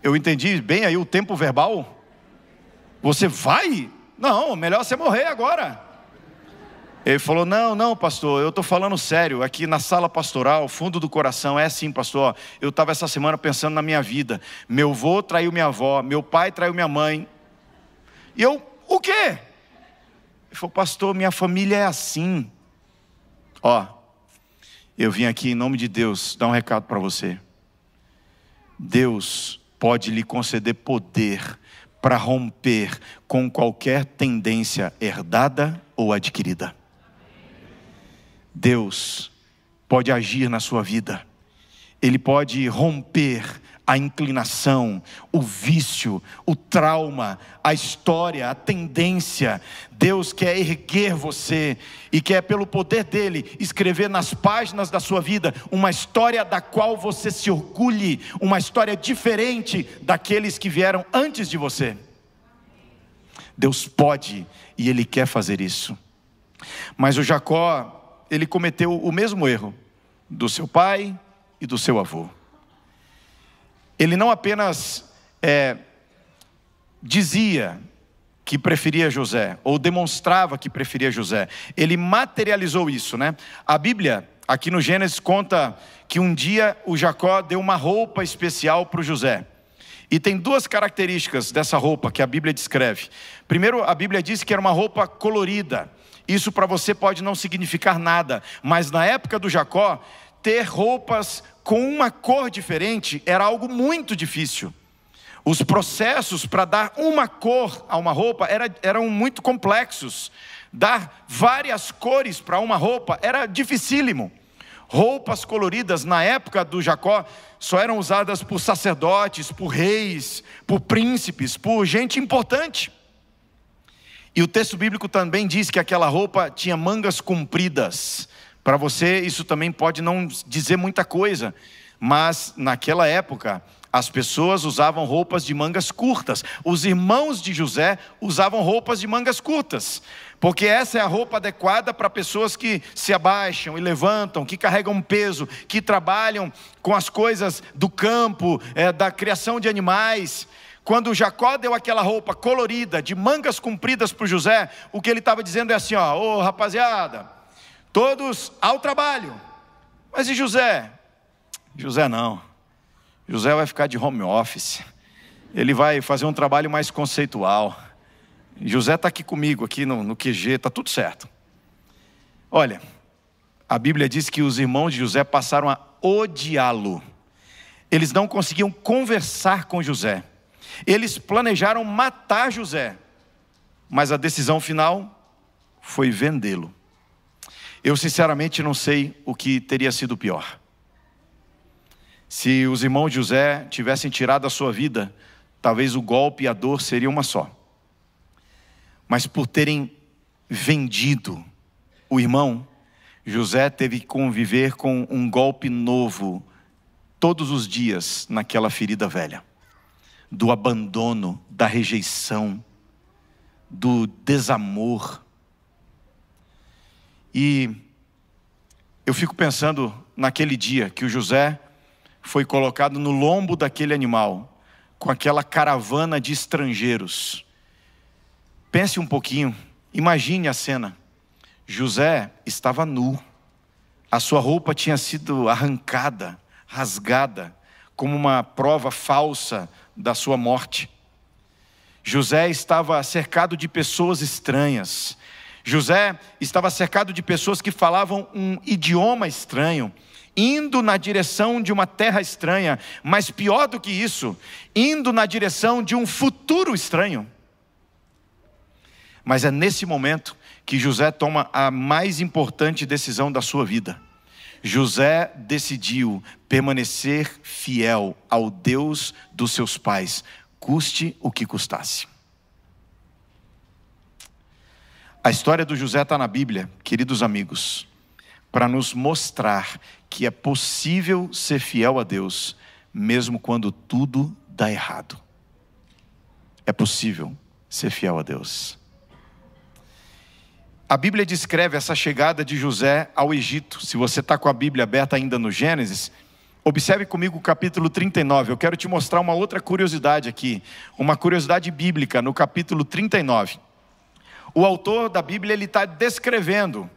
[SPEAKER 5] eu entendi bem aí o tempo verbal? Você vai? Não, melhor você morrer agora. Ele falou: não, pastor, eu estou falando sério, aqui na sala pastoral, fundo do coração, é assim, pastor, eu estava essa semana pensando na minha vida, meu avô traiu minha avó, meu pai traiu minha mãe, e eu, o quê? Ele falou: pastor, minha família é assim. Eu vim aqui em nome de Deus dar um recado para você. Deus pode lhe conceder poder para romper com qualquer tendência herdada ou adquirida. Deus pode agir na sua vida. Ele pode romper a inclinação, o vício, o trauma, a história, a tendência. Deus quer erguer você e quer, pelo poder dele, escrever nas páginas da sua vida uma história da qual você se orgulhe, uma história diferente daqueles que vieram antes de você. Deus pode e Ele quer fazer isso. Mas o Jacó, ele cometeu o mesmo erro do seu pai e do seu avô. Ele não apenas dizia que preferia José, ou demonstrava que preferia José, ele materializou isso, né? A Bíblia, aqui no Gênesis, conta que um dia o Jacó deu uma roupa especial para o José. E tem duas características dessa roupa que a Bíblia descreve. Primeiro, a Bíblia diz que era uma roupa colorida. Isso para você pode não significar nada, mas na época do Jacó, ter roupas com uma cor diferente era algo muito difícil. Os processos para dar uma cor a uma roupa eram muito complexos. Dar várias cores para uma roupa era dificílimo. Roupas coloridas na época do Jacó só eram usadas por sacerdotes, por reis, por príncipes, por gente importante. E o texto bíblico também diz que aquela roupa tinha mangas compridas. Para você isso também pode não dizer muita coisa, mas naquela época as pessoas usavam roupas de mangas curtas. Os irmãos de José usavam roupas de mangas curtas, porque essa é a roupa adequada para pessoas que se abaixam e levantam, que carregam peso, que trabalham com as coisas do campo, da criação de animais. Quando Jacó deu aquela roupa colorida, de mangas compridas para o José, o que ele estava dizendo é assim: ô rapaziada, todos ao trabalho. Mas e José? José não. José vai ficar de home office. Ele vai fazer um trabalho mais conceitual. José está aqui comigo, aqui no QG, está tudo certo. Olha, a Bíblia diz que os irmãos de José passaram a odiá-lo. Eles não conseguiam conversar com José. Eles planejaram matar José. Mas a decisão final foi vendê-lo. Eu sinceramente não sei o que teria sido pior. Se os irmãos de José tivessem tirado a sua vida, talvez o golpe e a dor seriam uma só. Mas por terem vendido o irmão, José teve que conviver com um golpe novo todos os dias naquela ferida velha, do abandono, da rejeição, do desamor. E eu fico pensando naquele dia que o José foi colocado no lombo daquele animal, com aquela caravana de estrangeiros. Pense um pouquinho, imagine a cena. José estava nu, a sua roupa tinha sido arrancada, rasgada, como uma prova falsa da sua morte. José estava cercado de pessoas estranhas. José estava cercado de pessoas que falavam um idioma estranho, indo na direção de uma terra estranha, mas pior do que isso, indo na direção de um futuro estranho. Mas é nesse momento que José toma a mais importante decisão da sua vida. José decidiu permanecer fiel ao Deus dos seus pais, custe o que custasse. A história do José está na Bíblia, queridos amigos, para nos mostrar que é possível ser fiel a Deus, mesmo quando tudo dá errado. É possível ser fiel a Deus. A Bíblia descreve essa chegada de José ao Egito. Se você está com a Bíblia aberta ainda no Gênesis, observe comigo o capítulo 39. Eu quero te mostrar uma outra curiosidade aqui, uma curiosidade bíblica no capítulo 39. O autor da Bíblia, ele está descrevendo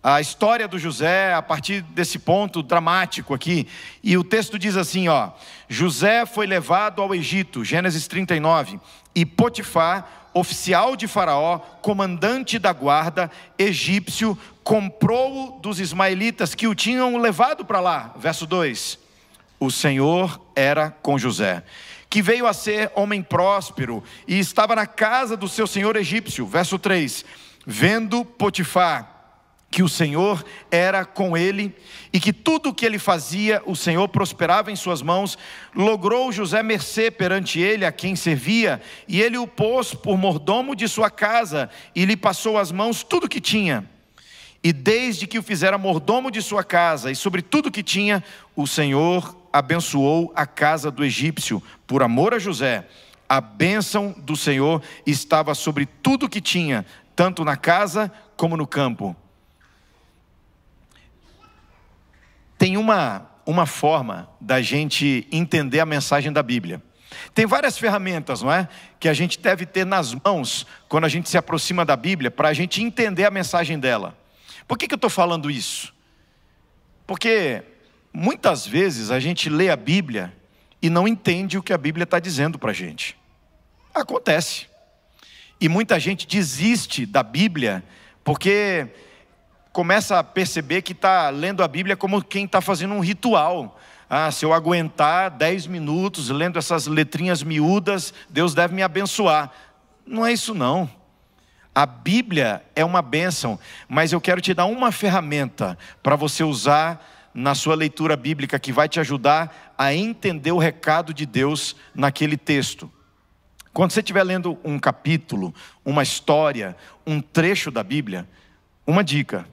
[SPEAKER 5] a história do José a partir desse ponto dramático aqui. E o texto diz assim, José foi levado ao Egito, Gênesis 39, e Potifar, oficial de Faraó, comandante da guarda, egípcio, comprou-o dos ismaelitas que o tinham levado para lá. Verso 2, o Senhor era com José, que veio a ser homem próspero e estava na casa do seu senhor egípcio. Verso 3, vendo Potifar que o Senhor era com ele e que tudo o que ele fazia, o Senhor prosperava em suas mãos, logrou José mercê perante ele, a quem servia, e ele o pôs por mordomo de sua casa e lhe passou às mãos tudo o que tinha. E desde que o fizera mordomo de sua casa e sobre tudo o que tinha, o Senhor abençoou a casa do egípcio por amor a José. A bênção do Senhor estava sobre tudo o que tinha, tanto na casa como no campo. Tem uma forma da gente entender a mensagem da Bíblia. Tem várias ferramentas, não é? Que a gente deve ter nas mãos quando a gente se aproxima da Bíblia, para a gente entender a mensagem dela. Por que eu estou falando isso? Porque muitas vezes a gente lê a Bíblia e não entende o que a Bíblia está dizendo para a gente. Acontece. E muita gente desiste da Bíblia porque começa a perceber que está lendo a Bíblia como quem está fazendo um ritual. Se eu aguentar 10 minutos lendo essas letrinhas miúdas, Deus deve me abençoar. Não é isso não. A Bíblia é uma bênção, mas eu quero te dar uma ferramenta para você usar na sua leitura bíblica que vai te ajudar a entender o recado de Deus naquele texto. Quando você estiver lendo um capítulo, uma história, um trecho da Bíblia, uma dica: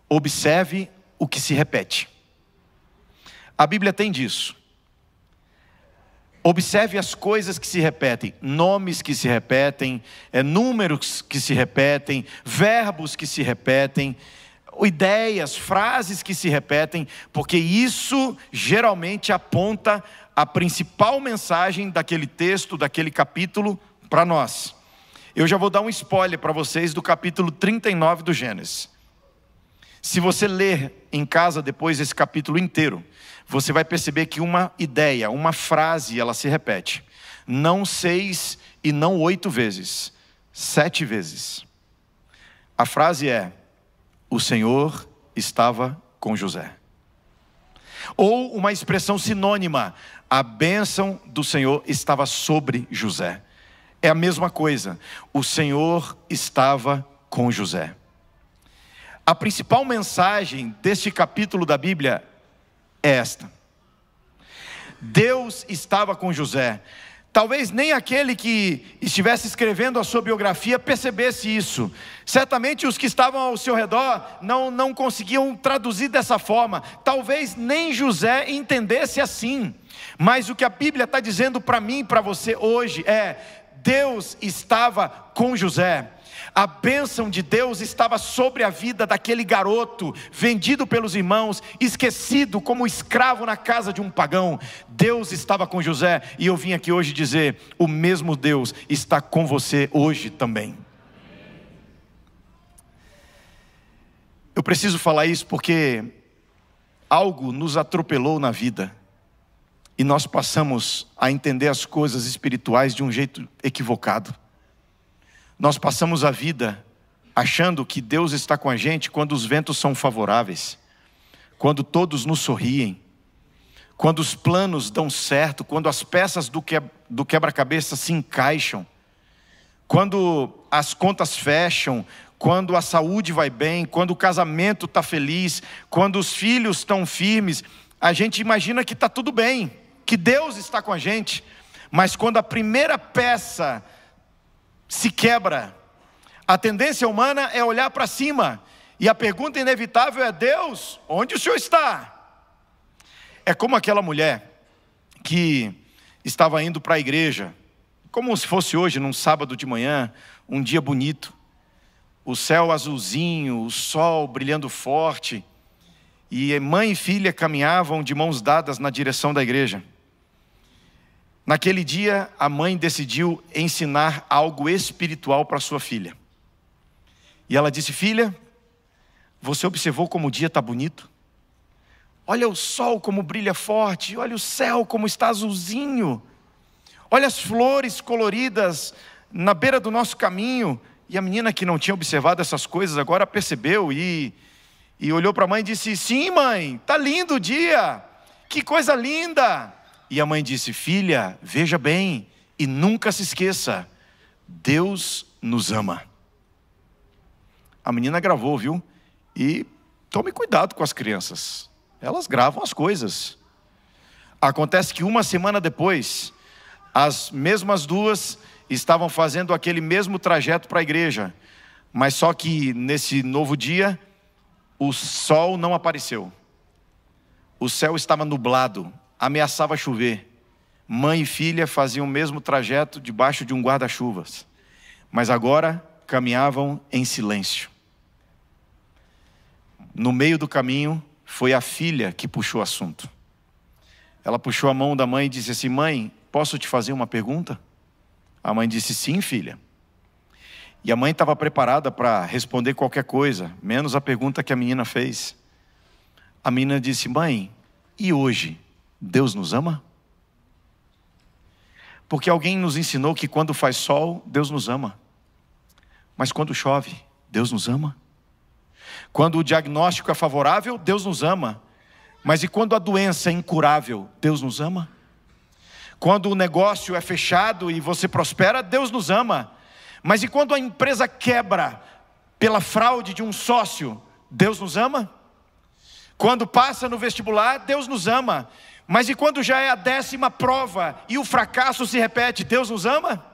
[SPEAKER 5] observe o que se repete. A Bíblia tem disso. Observe as coisas que se repetem, nomes que se repetem, números que se repetem, verbos que se repetem, ideias, frases que se repetem, porque isso geralmente aponta a principal mensagem daquele texto, daquele capítulo para nós. Eu já vou dar um spoiler para vocês do capítulo 39 do Gênesis. Se você ler em casa depois esse capítulo inteiro, você vai perceber que uma ideia, uma frase, ela se repete. Não 6 e não 8 vezes, 7 vezes. A frase é: o Senhor estava com José. Ou uma expressão sinônima: a bênção do Senhor estava sobre José. É a mesma coisa, o Senhor estava com José. A principal mensagem deste capítulo da Bíblia é esta: Deus estava com José. Talvez nem aquele que estivesse escrevendo a sua biografia percebesse isso. Certamente os que estavam ao seu redor não conseguiam traduzir dessa forma. Talvez nem José entendesse assim. Mas o que a Bíblia está dizendo para mim e para você hoje é: Deus estava com José. A bênção de Deus estava sobre a vida daquele garoto, vendido pelos irmãos, esquecido como escravo na casa de um pagão. Deus estava com José, e eu vim aqui hoje dizer: o mesmo Deus está com você hoje também. Eu preciso falar isso porque algo nos atropelou na vida, e nós passamos a entender as coisas espirituais de um jeito equivocado. Nós passamos a vida achando que Deus está com a gente quando os ventos são favoráveis, quando todos nos sorriem, quando os planos dão certo, quando as peças do quebra-cabeça se encaixam, quando as contas fecham, quando a saúde vai bem, quando o casamento está feliz, quando os filhos estão firmes. A gente imagina que está tudo bem, que Deus está com a gente. Mas quando a primeira peça se quebra, a tendência humana é olhar para cima, e a pergunta inevitável é: Deus, onde o Senhor está? É como aquela mulher que estava indo para a igreja, como se fosse hoje, num sábado de manhã, um dia bonito, o céu azulzinho, o sol brilhando forte, e mãe e filha caminhavam de mãos dadas na direção da igreja. Naquele dia, a mãe decidiu ensinar algo espiritual para sua filha. E ela disse: filha, você observou como o dia está bonito? Olha o sol como brilha forte, olha o céu como está azulzinho, olha as flores coloridas na beira do nosso caminho. E a menina, que não tinha observado essas coisas, agora percebeu e olhou para a mãe e disse: sim, mãe, está lindo o dia, que coisa linda. E a mãe disse: filha, veja bem e nunca se esqueça, Deus nos ama. A menina gravou, viu? E tome cuidado com as crianças, elas gravam as coisas. Acontece que uma semana depois, as mesmas duas estavam fazendo aquele mesmo trajeto para a igreja, mas só que nesse novo dia, o sol não apareceu. O céu estava nublado, ameaçava chover. Mãe e filha faziam o mesmo trajeto debaixo de um guarda-chuvas, mas agora caminhavam em silêncio. No meio do caminho, foi a filha que puxou o assunto. Ela puxou a mão da mãe e disse assim: mãe, posso te fazer uma pergunta? A mãe disse: sim, filha. E a mãe estava preparada para responder qualquer coisa, menos a pergunta que a menina fez. A menina disse: mãe, e hoje Deus nos ama? Porque alguém nos ensinou que quando faz sol, Deus nos ama. Mas quando chove, Deus nos ama. Quando o diagnóstico é favorável, Deus nos ama. Mas e quando a doença é incurável, Deus nos ama? Quando o negócio é fechado e você prospera, Deus nos ama. Mas e quando a empresa quebra pela fraude de um sócio, Deus nos ama? Quando passa no vestibular, Deus nos ama. Mas e quando já é a 10ª prova e o fracasso se repete, Deus nos ama?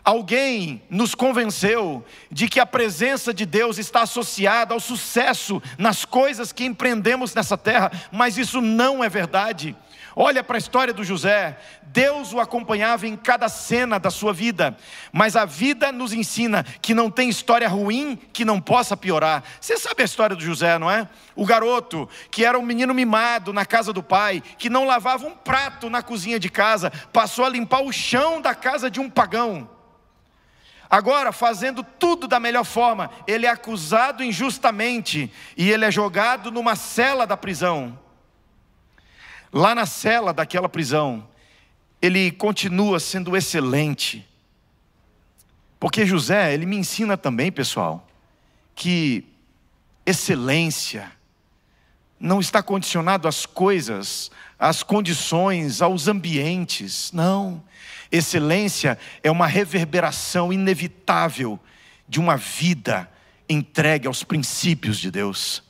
[SPEAKER 5] Alguém nos convenceu de que a presença de Deus está associada ao sucesso nas coisas que empreendemos nessa terra, mas isso não é verdade. Olha para a história do José. Deus o acompanhava em cada cena da sua vida, mas a vida nos ensina que não tem história ruim que não possa piorar. Você sabe a história do José, não é? O garoto que era um menino mimado na casa do pai, que não lavava um prato na cozinha de casa, passou a limpar o chão da casa de um pagão. Agora, fazendo tudo da melhor forma, ele é acusado injustamente e ele é jogado numa cela da prisão. Lá na cela daquela prisão, ele continua sendo excelente. Porque José, ele me ensina também, pessoal, que excelência não está condicionado às coisas, às condições, aos ambientes. Não. Excelência é uma reverberação inevitável de uma vida entregue aos princípios de Deus.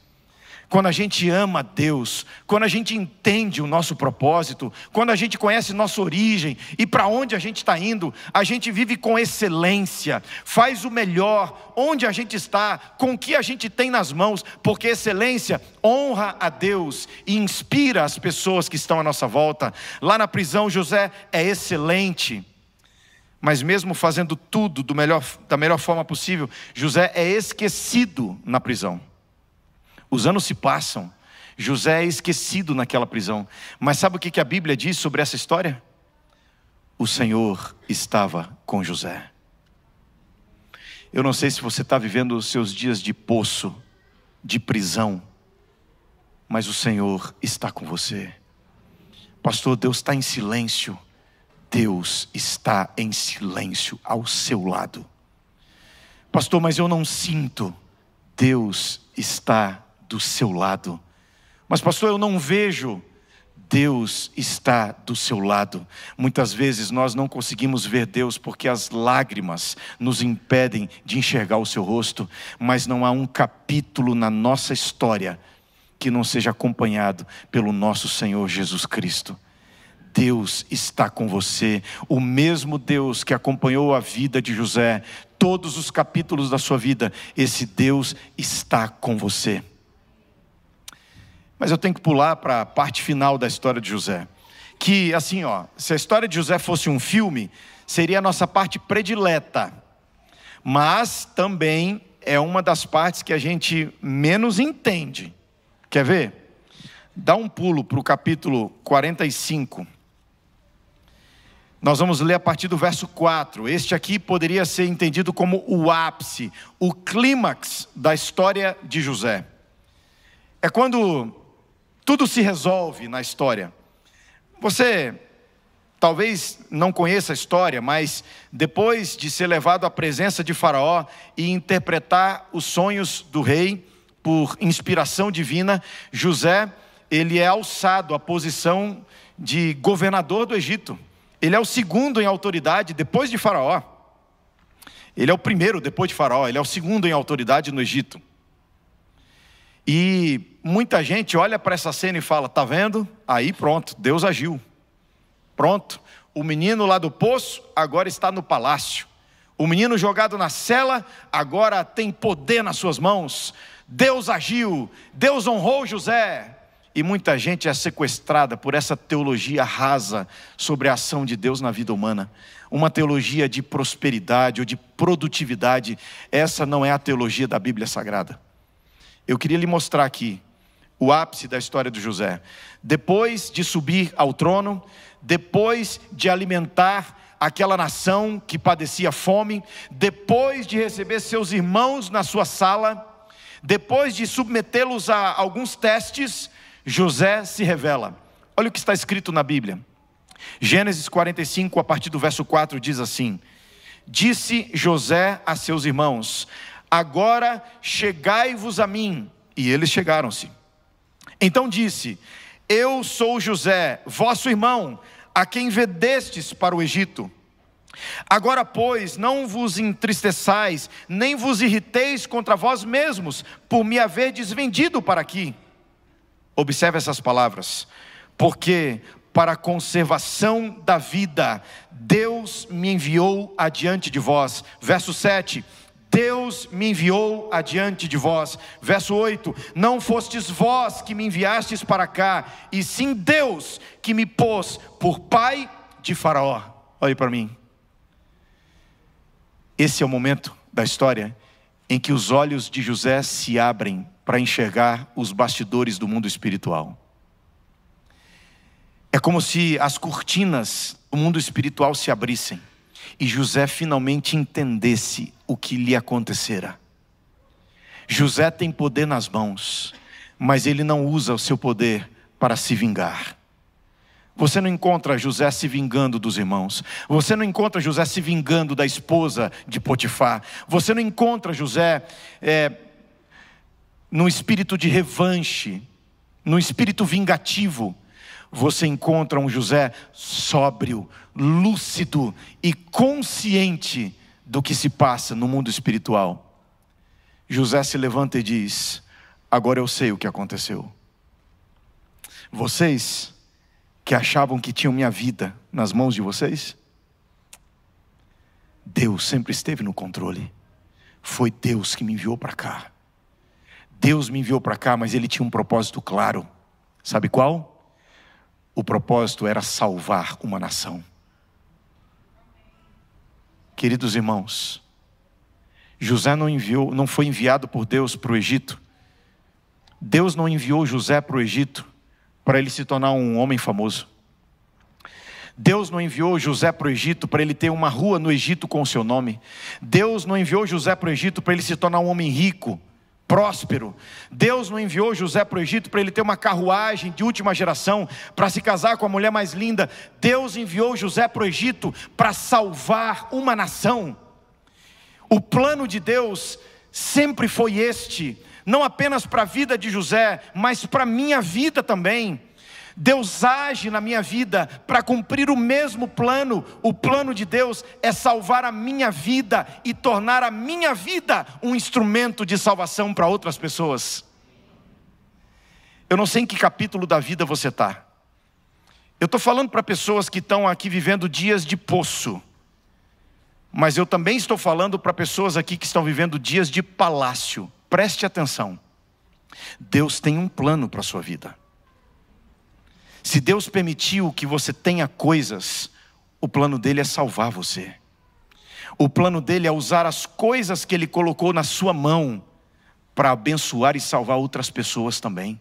[SPEAKER 5] quando a gente ama Deus, quando a gente entende o nosso propósito, quando a gente conhece nossa origem e para onde a gente está indo, a gente vive com excelência, faz o melhor onde a gente está, com o que a gente tem nas mãos, porque excelência honra a Deus e inspira as pessoas que estão à nossa volta. Lá na prisão, José é excelente, mas mesmo fazendo tudo da melhor forma possível, José é esquecido na prisão. Os anos se passam, José é esquecido naquela prisão. Mas sabe o que a Bíblia diz sobre essa história? O Senhor estava com José. Eu não sei se você está vivendo os seus dias de poço, de prisão, mas o Senhor está com você. Pastor, Deus está em silêncio. Deus está em silêncio ao seu lado. Pastor, mas eu não sinto. Deus está do seu lado. Mas pastor, eu não vejo. Deus está do seu lado. Muitas vezes nós não conseguimos ver Deus porque as lágrimas nos impedem de enxergar o seu rosto. Mas não há um capítulo na nossa história que não seja acompanhado pelo nosso Senhor Jesus Cristo. Deus está com você, o mesmo Deus que acompanhou a vida de José, todos os capítulos da sua vida, esse Deus está com você. Mas eu tenho que pular para a parte final da história de José, que assim, se a história de José fosse um filme, seria a nossa parte predileta, mas também é uma das partes que a gente menos entende. Quer ver? Dá um pulo para o capítulo 45. Nós vamos ler a partir do verso 4. Este aqui poderia ser entendido como o ápice, o clímax da história de José. É quando tudo se resolve na história. Você talvez não conheça a história, mas depois de ser levado à presença de Faraó e interpretar os sonhos do rei por inspiração divina, José, ele é alçado à posição de governador do Egito. Ele é o segundo em autoridade depois de Faraó. Ele é o primeiro depois de Faraó, ele é o segundo em autoridade no Egito. E muita gente olha para essa cena e fala, tá vendo? Aí pronto, Deus agiu. Pronto, o menino lá do poço agora está no palácio. O menino jogado na cela agora tem poder nas suas mãos. Deus agiu, Deus honrou José. E muita gente é sequestrada por essa teologia rasa sobre a ação de Deus na vida humana. Uma teologia de prosperidade ou de produtividade. Essa não é a teologia da Bíblia Sagrada. Eu queria lhe mostrar aqui o ápice da história de José. Depois de subir ao trono, depois de alimentar aquela nação que padecia fome, depois de receber seus irmãos na sua sala, depois de submetê-los a alguns testes, José se revela. Olha o que está escrito na Bíblia. Gênesis 45, a partir do verso 4, diz assim: disse José a seus irmãos: agora chegai-vos a mim. E eles chegaram-se. Então disse: eu sou José, vosso irmão, a quem vendestes para o Egito. Agora, pois, não vos entristeçais, nem vos irriteis contra vós mesmos, por me haverdes vendido para aqui. Observe essas palavras. Porque para a conservação da vida, Deus me enviou adiante de vós. Verso 7. Deus me enviou adiante de vós. Verso 8. Não fostes vós que me enviastes para cá, e sim Deus que me pôs por pai de Faraó. Olhe para mim. Esse é o momento da história em que os olhos de José se abrem para enxergar os bastidores do mundo espiritual. É como se as cortinas do mundo espiritual se abrissem e José finalmente entendesse o que lhe acontecera. José tem poder nas mãos, mas ele não usa o seu poder para se vingar. Você não encontra José se vingando dos irmãos. Você não encontra José se vingando da esposa de Potifar. Você não encontra José no espírito de revanche, no espírito vingativo. Você encontra um José sóbrio, lúcido e consciente do que se passa no mundo espiritual. José se levanta e diz: agora eu sei o que aconteceu. Vocês que achavam que tinham minha vida nas mãos de vocês, Deus sempre esteve no controle. Foi Deus que me enviou para cá. Deus me enviou para cá, mas Ele tinha um propósito claro. Sabe qual? O propósito era salvar uma nação. Queridos irmãos, José não foi enviado por Deus para o Egito. Deus não enviou José para o Egito para ele se tornar um homem famoso. Deus não enviou José para o Egito para ele ter uma rua no Egito com o seu nome. Deus não enviou José para o Egito para ele se tornar um homem rico, próspero. Deus não enviou José para o Egito para ele ter uma carruagem de última geração, para se casar com a mulher mais linda. Deus enviou José para o Egito para salvar uma nação. O plano de Deus sempre foi este, não apenas para a vida de José, mas para a minha vida também. Deus age na minha vida para cumprir o mesmo plano. O plano de Deus é salvar a minha vida e tornar a minha vida um instrumento de salvação para outras pessoas. Eu não sei em que capítulo da vida você está. Eu estou falando para pessoas que estão aqui vivendo dias de poço. Mas eu também estou falando para pessoas aqui que estão vivendo dias de palácio. Preste atenção. Deus tem um plano para a sua vida. Se Deus permitiu que você tenha coisas, o plano dele é salvar você. O plano dele é usar as coisas que ele colocou na sua mão para abençoar e salvar outras pessoas também.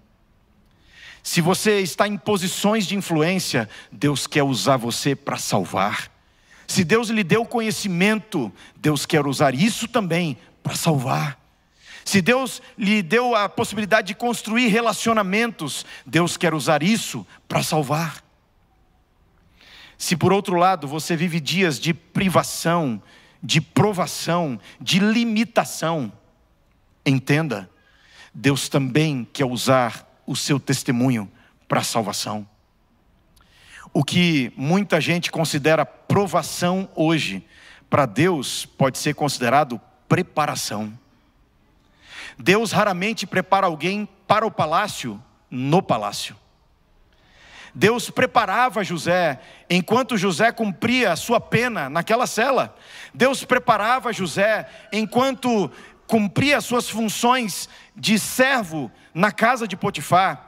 [SPEAKER 5] Se você está em posições de influência, Deus quer usar você para salvar. Se Deus lhe deu conhecimento, Deus quer usar isso também para salvar. Se Deus lhe deu a possibilidade de construir relacionamentos, Deus quer usar isso para salvar. Se por outro lado você vive dias de privação, de provação, de limitação, entenda, Deus também quer usar o seu testemunho para a salvação. O que muita gente considera provação hoje, para Deus pode ser considerado preparação. Deus raramente prepara alguém para o palácio, no palácio. Deus preparava José, enquanto José cumpria a sua pena naquela cela. Deus preparava José, enquanto cumpria as suas funções de servo na casa de Potifar.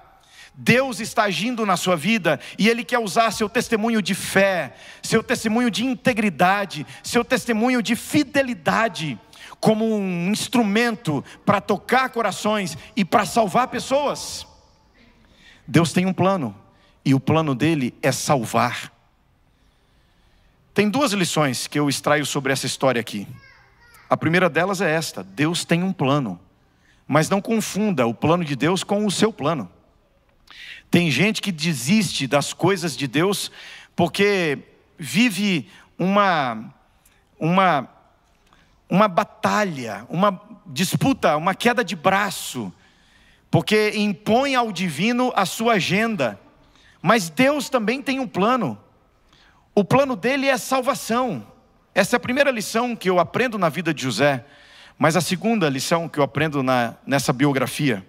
[SPEAKER 5] Deus está agindo na sua vida e Ele quer usar seu testemunho de fé, seu testemunho de integridade, seu testemunho de fidelidade, como um instrumento para tocar corações e para salvar pessoas. Deus tem um plano, e o plano dele é salvar. Tem duas lições que eu extraio sobre essa história aqui. A primeira delas é esta: Deus tem um plano, mas não confunda o plano de Deus com o seu plano. Tem gente que desiste das coisas de Deus porque vive uma batalha, uma disputa, uma queda de braço, porque impõe ao divino a sua agenda. Mas Deus também tem um plano. O plano dele é salvação. Essa é a primeira lição que eu aprendo na vida de José. Mas a segunda lição que eu aprendo nessa biografia: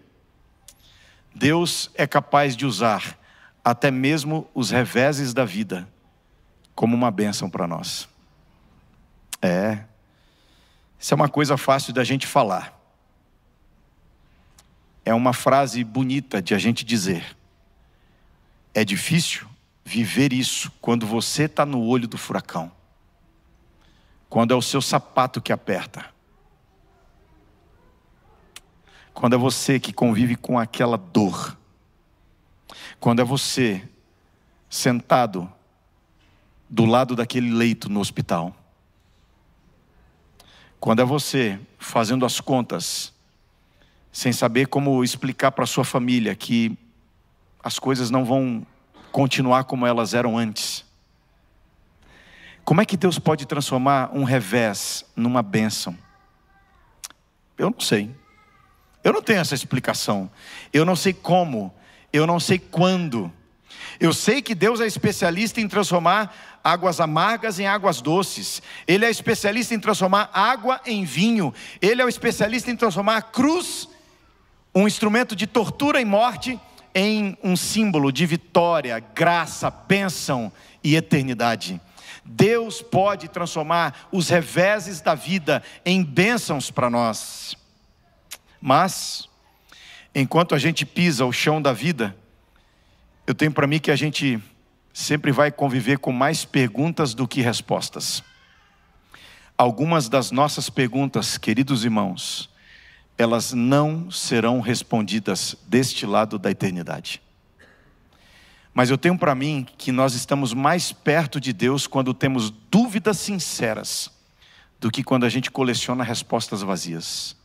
[SPEAKER 5] Deus é capaz de usar até mesmo os reveses da vida como uma bênção para nós. Isso é uma coisa fácil da gente falar. É uma frase bonita de a gente dizer. É difícil viver isso quando você está no olho do furacão. Quando é o seu sapato que aperta. Quando é você que convive com aquela dor. Quando é você sentado do lado daquele leito no hospital. Quando é você fazendo as contas, sem saber como explicar para a sua família que as coisas não vão continuar como elas eram antes. Como é que Deus pode transformar um revés numa bênção? Eu não sei. Eu não tenho essa explicação. Eu não sei como. Eu não sei quando. Eu sei que Deus é especialista em transformar águas amargas em águas doces. Ele é especialista em transformar água em vinho. Ele é o especialista em transformar a cruz um instrumento de tortura e morte em um símbolo de vitória, graça, bênção e eternidade. Deus pode transformar os reveses da vida em bênçãos para nós. Mas, enquanto a gente pisa o chão da vida, eu tenho para mim que a gente sempre vai conviver com mais perguntas do que respostas. Algumas das nossas perguntas, queridos irmãos, elas não serão respondidas deste lado da eternidade. Mas eu tenho para mim que nós estamos mais perto de Deus quando temos dúvidas sinceras do que quando a gente coleciona respostas vazias.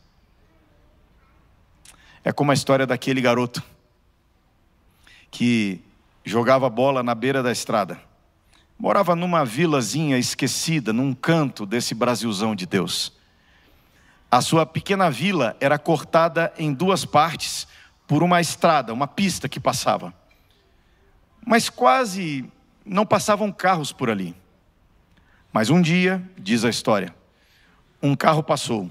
[SPEAKER 5] É como a história daquele garoto que jogava bola na beira da estrada. Morava numa vilazinha esquecida, num canto desse Brasilzão de Deus. A sua pequena vila era cortada em duas partes por uma estrada, uma pista que passava. Mas quase não passavam carros por ali. Mas um dia, diz a história, um carro passou.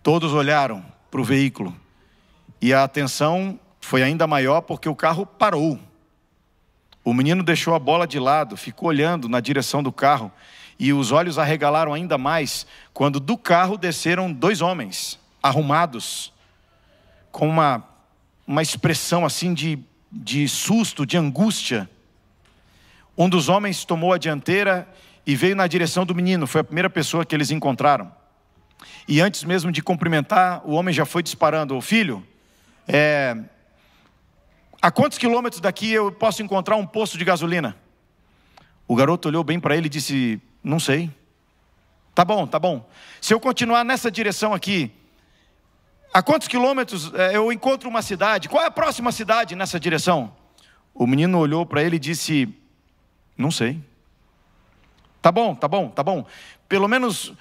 [SPEAKER 5] Todos olharam para o veículo e a atenção foi ainda maior porque o carro parou. O menino deixou a bola de lado, ficou olhando na direção do carro e os olhos arregalaram ainda mais quando do carro desceram dois homens arrumados, com uma expressão assim de susto, de angústia. Um dos homens tomou a dianteira e veio na direção do menino. Foi a primeira pessoa que eles encontraram. E antes mesmo de cumprimentar, o homem já foi disparando: "Ô filho, a quantos quilômetros daqui eu posso encontrar um posto de gasolina?" O garoto olhou bem para ele e disse: "Não sei." Tá bom. Se eu continuar nessa direção aqui, a quantos quilômetros eu encontro uma cidade? Qual é a próxima cidade nessa direção? O menino olhou para ele e disse: "Não sei." Tá bom. Pelo menos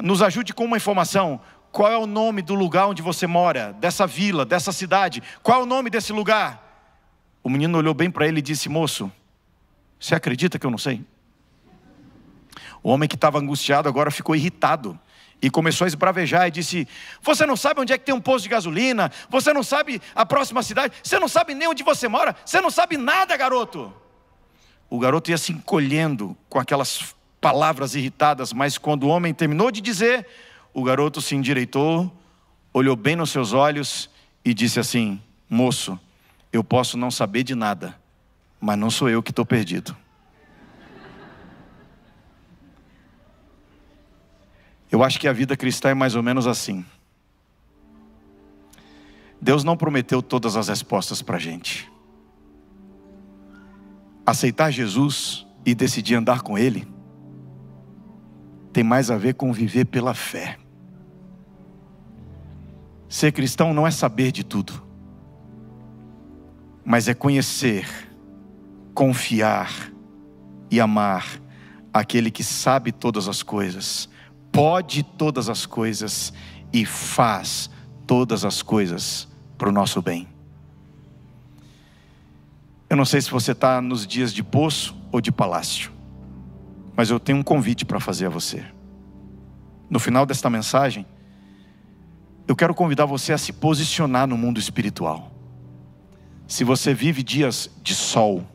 [SPEAKER 5] nos ajude com uma informação. Qual é o nome do lugar onde você mora? Dessa vila, dessa cidade? Qual é o nome desse lugar? O menino olhou bem para ele e disse: "Moço, você acredita que eu não sei?" O homem que estava angustiado agora ficou irritado e começou a esbravejar e disse: "Você não sabe onde é que tem um posto de gasolina? Você não sabe a próxima cidade? Você não sabe nem onde você mora? Você não sabe nada, garoto!" O garoto ia se encolhendo com aquelas palavras irritadas, mas quando o homem terminou de dizer, o garoto se endireitou, olhou bem nos seus olhos e disse assim: "Moço, eu posso não saber de nada, mas não sou eu que estou perdido." Eu acho que a vida cristã é mais ou menos assim. Deus não prometeu todas as respostas para a gente. Aceitar Jesus e decidir andar com Ele tem mais a ver com viver pela fé. Ser cristão não é saber de tudo, mas é conhecer, confiar e amar aquele que sabe todas as coisas, pode todas as coisas e faz todas as coisas para o nosso bem. Eu não sei se você está nos dias de poço ou de palácio, mas eu tenho um convite para fazer a você. No final desta mensagem, eu quero convidar você a se posicionar no mundo espiritual. Se você vive dias de sol,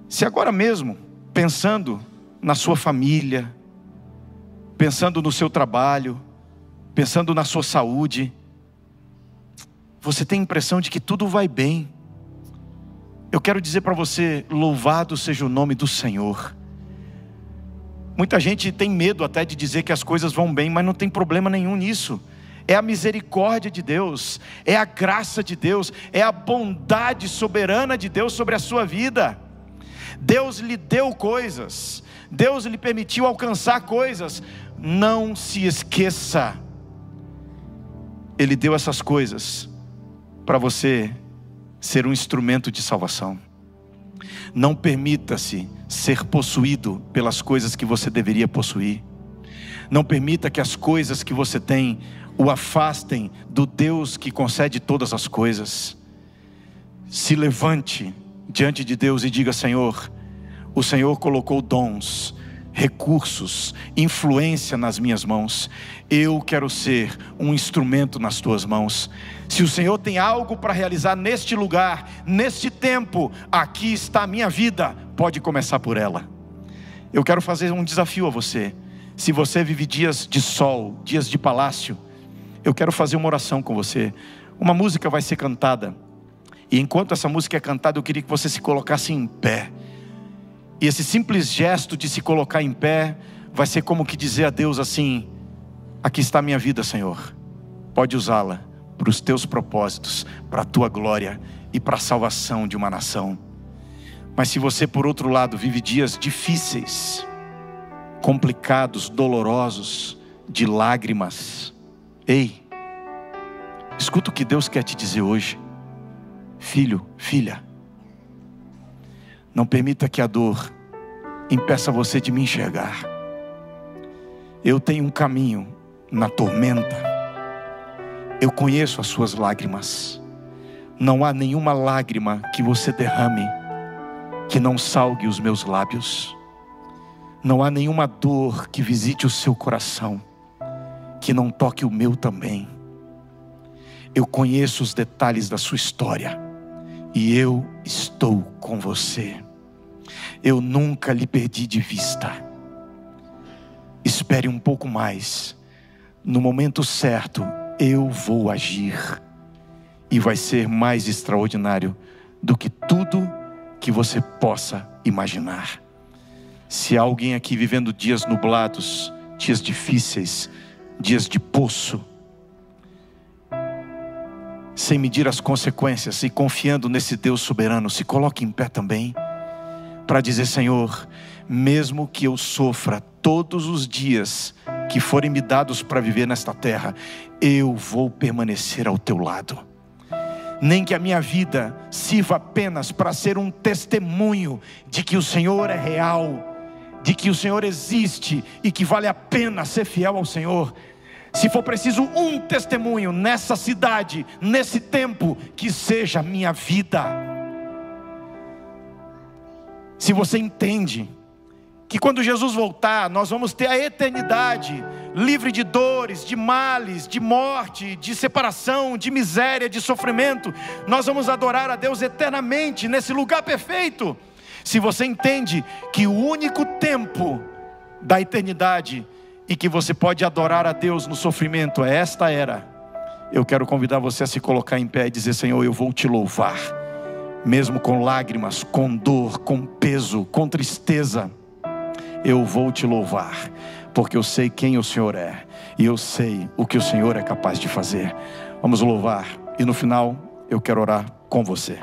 [SPEAKER 5] se agora mesmo, pensando na sua família, pensando no seu trabalho, pensando na sua saúde, você tem a impressão de que tudo vai bem, eu quero dizer para você: louvado seja o nome do Senhor. Muita gente tem medo até de dizer que as coisas vão bem, mas não tem problema nenhum nisso. É a misericórdia de Deus, é a graça de Deus, é a bondade soberana de Deus sobre a sua vida. Deus lhe deu coisas, Deus lhe permitiu alcançar coisas. Não se esqueça, Ele deu essas coisas para você ser um instrumento de salvação. Não permita-se ser possuído pelas coisas que você deveria possuir. Não permita que as coisas que você tem o afastem do Deus que concede todas as coisas. Se levante diante de Deus e diga: Senhor, o Senhor colocou dons, recursos, influência nas minhas mãos. Eu quero ser um instrumento nas tuas mãos. Se o Senhor tem algo para realizar neste lugar, neste tempo, aqui está a minha vida, pode começar por ela. Eu quero fazer um desafio a você. Se você vive dias de sol, dias de palácio, eu quero fazer uma oração com você. Uma música vai ser cantada, e enquanto essa música é cantada, eu queria que você se colocasse em pé. E esse simples gesto de se colocar em pé vai ser como que dizer a Deus assim: aqui está a minha vida, Senhor, pode usá-la para os teus propósitos, para a tua glória e para a salvação de uma nação. Mas se você, por outro lado, vive dias difíceis, complicados, dolorosos, de lágrimas, ei, escuta o que Deus quer te dizer hoje. Filho, filha, não permita que a dor impeça você de me enxergar. Eu tenho um caminho na tormenta. Eu conheço as suas lágrimas. Não há nenhuma lágrima que você derrame que não salgue os meus lábios. Não há nenhuma dor que visite o seu coração que não toque o meu também. Eu conheço os detalhes da sua história e eu estou com você. Eu nunca lhe perdi de vista. Espere um pouco mais. No momento certo, eu vou agir. E vai ser mais extraordinário do que tudo que você possa imaginar. Se há alguém aqui vivendo dias nublados, dias difíceis, dias de poço, sem medir as consequências e confiando nesse Deus soberano, se coloque em pé também, para dizer: Senhor, mesmo que eu sofra todos os dias que forem me dados para viver nesta terra, eu vou permanecer ao teu lado. Nem que a minha vida sirva apenas para ser um testemunho de que o Senhor é real, de que o Senhor existe e que vale a pena ser fiel ao Senhor. Se for preciso um testemunho nessa cidade, nesse tempo, que seja a minha vida. Se você entende que quando Jesus voltar, nós vamos ter a eternidade livre de dores, de males, de morte, de separação, de miséria, de sofrimento, nós vamos adorar a Deus eternamente nesse lugar perfeito. Se você entende que o único tempo da eternidade e que você pode adorar a Deus no sofrimento é esta era, eu quero convidar você a se colocar em pé e dizer: Senhor, eu vou te louvar, mesmo com lágrimas, com dor, com peso, com tristeza. Eu vou te louvar, porque eu sei quem o Senhor é, e eu sei o que o Senhor é capaz de fazer. Vamos louvar, e no final eu quero orar com você.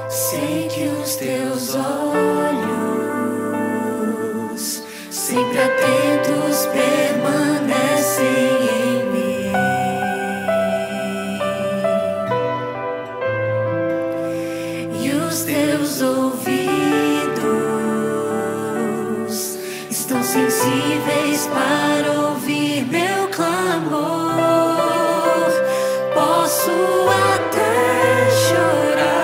[SPEAKER 2] Sei que os teus olhos, sempre atentos, permanecem em mim, e os teus ouvidos estão sensíveis para ouvir meu clamor. Posso até chorar,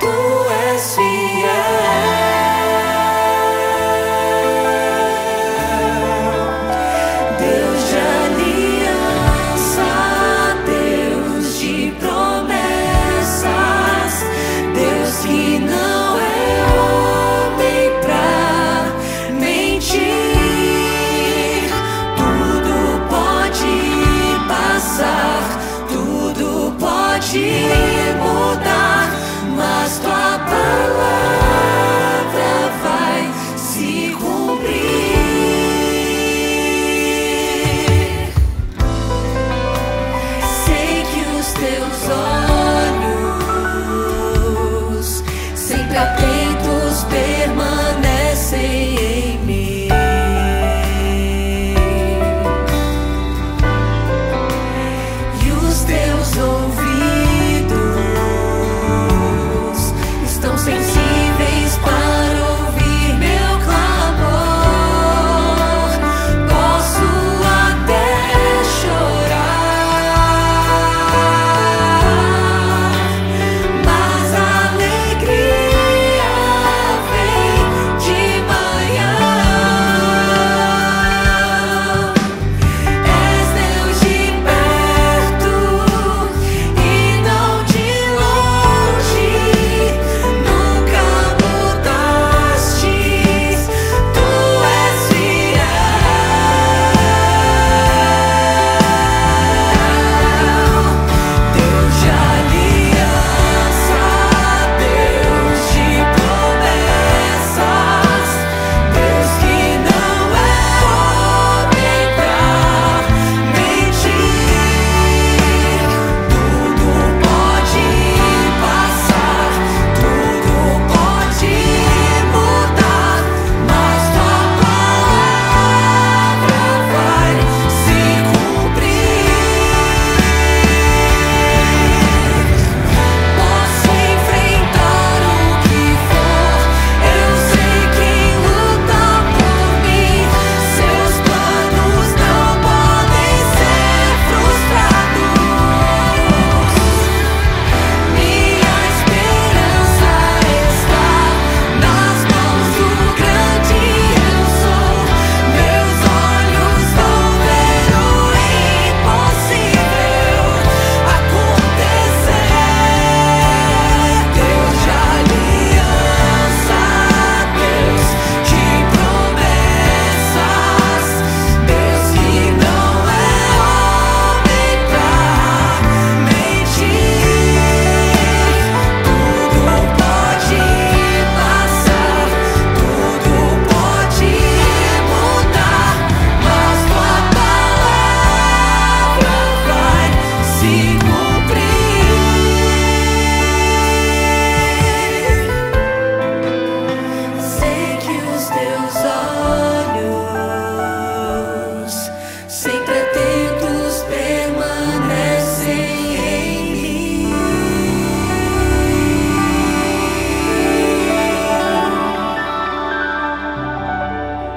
[SPEAKER 2] tu és fiel.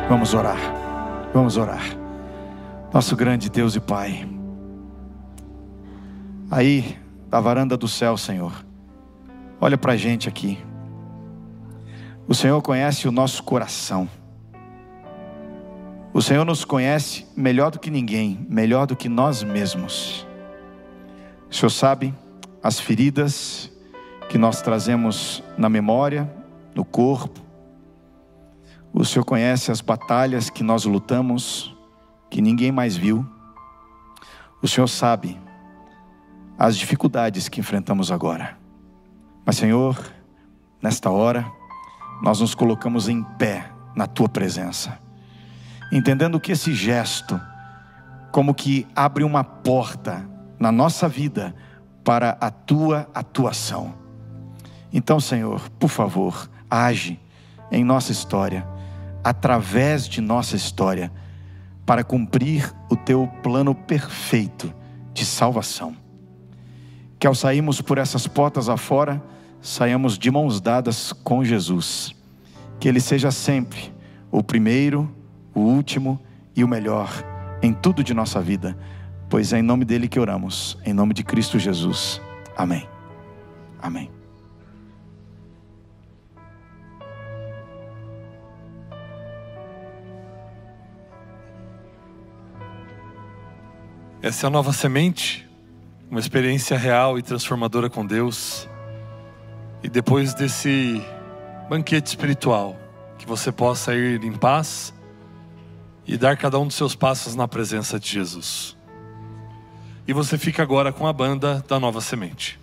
[SPEAKER 5] Vamos orar. Vamos orar. Nosso grande Deus e Pai, aí da varanda do céu, Senhor, olha para a gente aqui. O Senhor conhece o nosso coração. O Senhor nos conhece melhor do que ninguém, melhor do que nós mesmos. O Senhor sabe as feridas que nós trazemos na memória, no corpo. O Senhor conhece as batalhas que nós lutamos, que ninguém mais viu. O Senhor sabe as dificuldades que enfrentamos agora. Mas, Senhor, nesta hora, nós nos colocamos em pé na Tua presença, entendendo que esse gesto, como que abre uma porta na nossa vida para a Tua atuação. Então, Senhor, por favor, age em nossa história, através de nossa história, para cumprir o Teu plano perfeito de salvação. Que ao sairmos por essas portas afora, saiamos de mãos dadas com Jesus. Que Ele seja sempre o primeiro, o último e o melhor em tudo de nossa vida, pois é em nome dEle que oramos, em nome de Cristo Jesus. Amém. Amém.
[SPEAKER 3] Essa é a Nova Semente, uma experiência real e transformadora com Deus. E depois desse banquete espiritual, que você possa ir em paz e dar cada um dos seus passos na presença de Jesus. E você fica agora com a banda da Nova Semente.